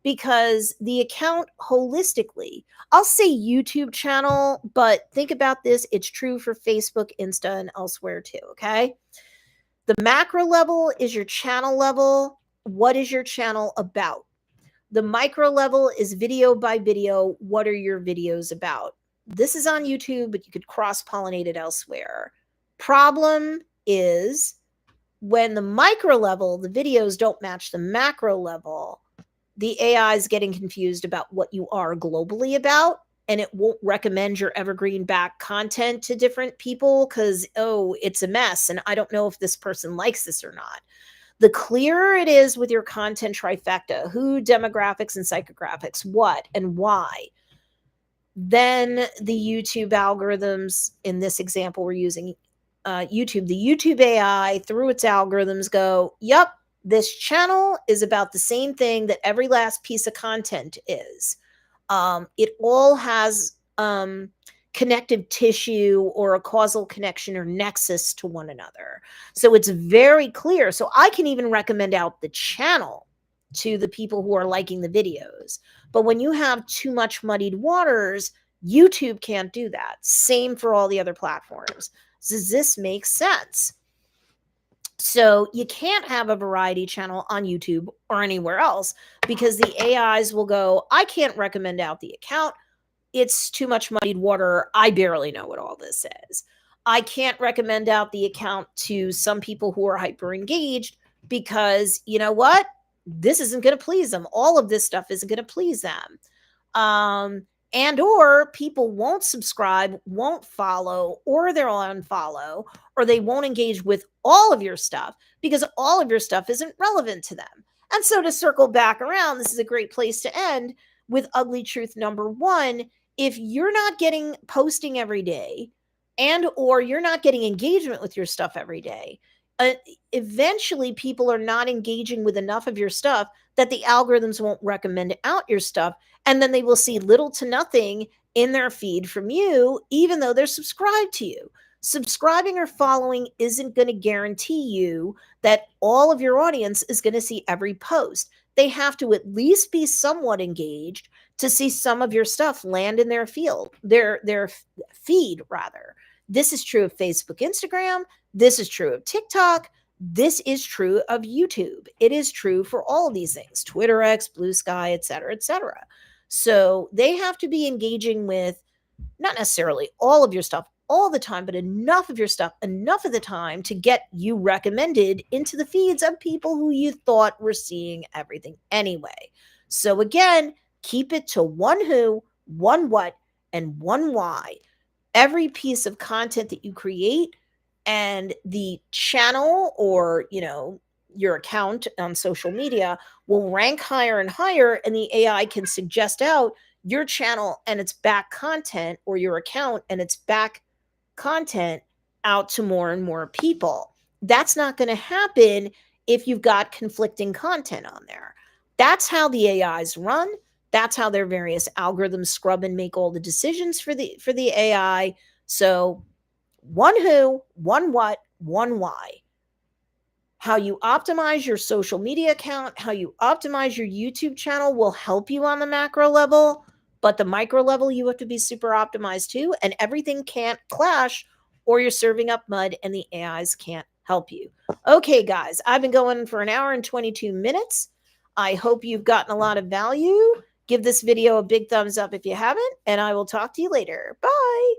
Speaker 1: Because the account holistically, I'll say YouTube channel, but think about this. It's true for Facebook, Insta, and elsewhere too, okay? The macro level is your channel level. What is your channel about? The micro level is video by video. What are your videos about? This is on YouTube, but you could cross-pollinate it elsewhere. Problem is when the micro level, the videos don't match the macro level, the AI is getting confused about what you are globally about, and it won't recommend your evergreen back content to different people because, it's a mess, and I don't know if this person likes this or not. The clearer it is with your content trifecta, who, demographics, and psychographics, what, and why, then the YouTube algorithms, in this example we're using YouTube, the YouTube AI through its algorithms go, yep, this channel is about the same thing that every last piece of content is. It all has connective tissue or a causal connection or nexus to one another. So it's very clear. So I can even recommend out the channel to the people who are liking the videos. But when you have too much muddied waters, YouTube can't do that. Same for all the other platforms. Does this make sense? So you can't have a variety channel on YouTube or anywhere else because the AIs will go, I can't recommend out the account. It's too much muddied water. I barely know what all this is. I can't recommend out the account to some people who are hyper engaged because you know what? This isn't going to please them. All of this stuff isn't going to please them. And or people won't subscribe, won't follow, or they'll unfollow, or they won't engage with all of your stuff because all of your stuff isn't relevant to them. And so to circle back around, this is a great place to end with ugly truth number one. If you're not getting posting every day and or you're not getting engagement with your stuff every day, eventually people are not engaging with enough of your stuff that the algorithms won't recommend out your stuff. And then they will see little to nothing in their feed from you, even though they're subscribed to you. Subscribing or following isn't going to guarantee you that all of your audience is going to see every post. They have to at least be somewhat engaged to see some of your stuff land in their field, their feed rather. This is true of Facebook, Instagram. This is true of TikTok. This is true of YouTube. It is true for all of these things, Twitter X, Blue Sky, et cetera, et cetera. So they have to be engaging with not necessarily all of your stuff all the time, but enough of your stuff, enough of the time to get you recommended into the feeds of people who you thought were seeing everything anyway. So again, keep it to one who, one what, and one why. Every piece of content that you create and the channel or, your account on social media will rank higher and higher, and the AI can suggest out your channel and its back content or your account and its back content out to more and more people. That's not going to happen if you've got conflicting content on there. That's how the AIs run. That's how their various algorithms scrub and make all the decisions for the AI. So one who, one what, one why. How you optimize your social media account, how you optimize your YouTube channel will help you on the macro level, but the micro level, you have to be super optimized too, and everything can't clash or you're serving up mud and the AIs can't help you. Okay, guys, I've been going for an hour and 22 minutes. I hope you've gotten a lot of value. Give this video a big thumbs up if you haven't, and I will talk to you later. Bye.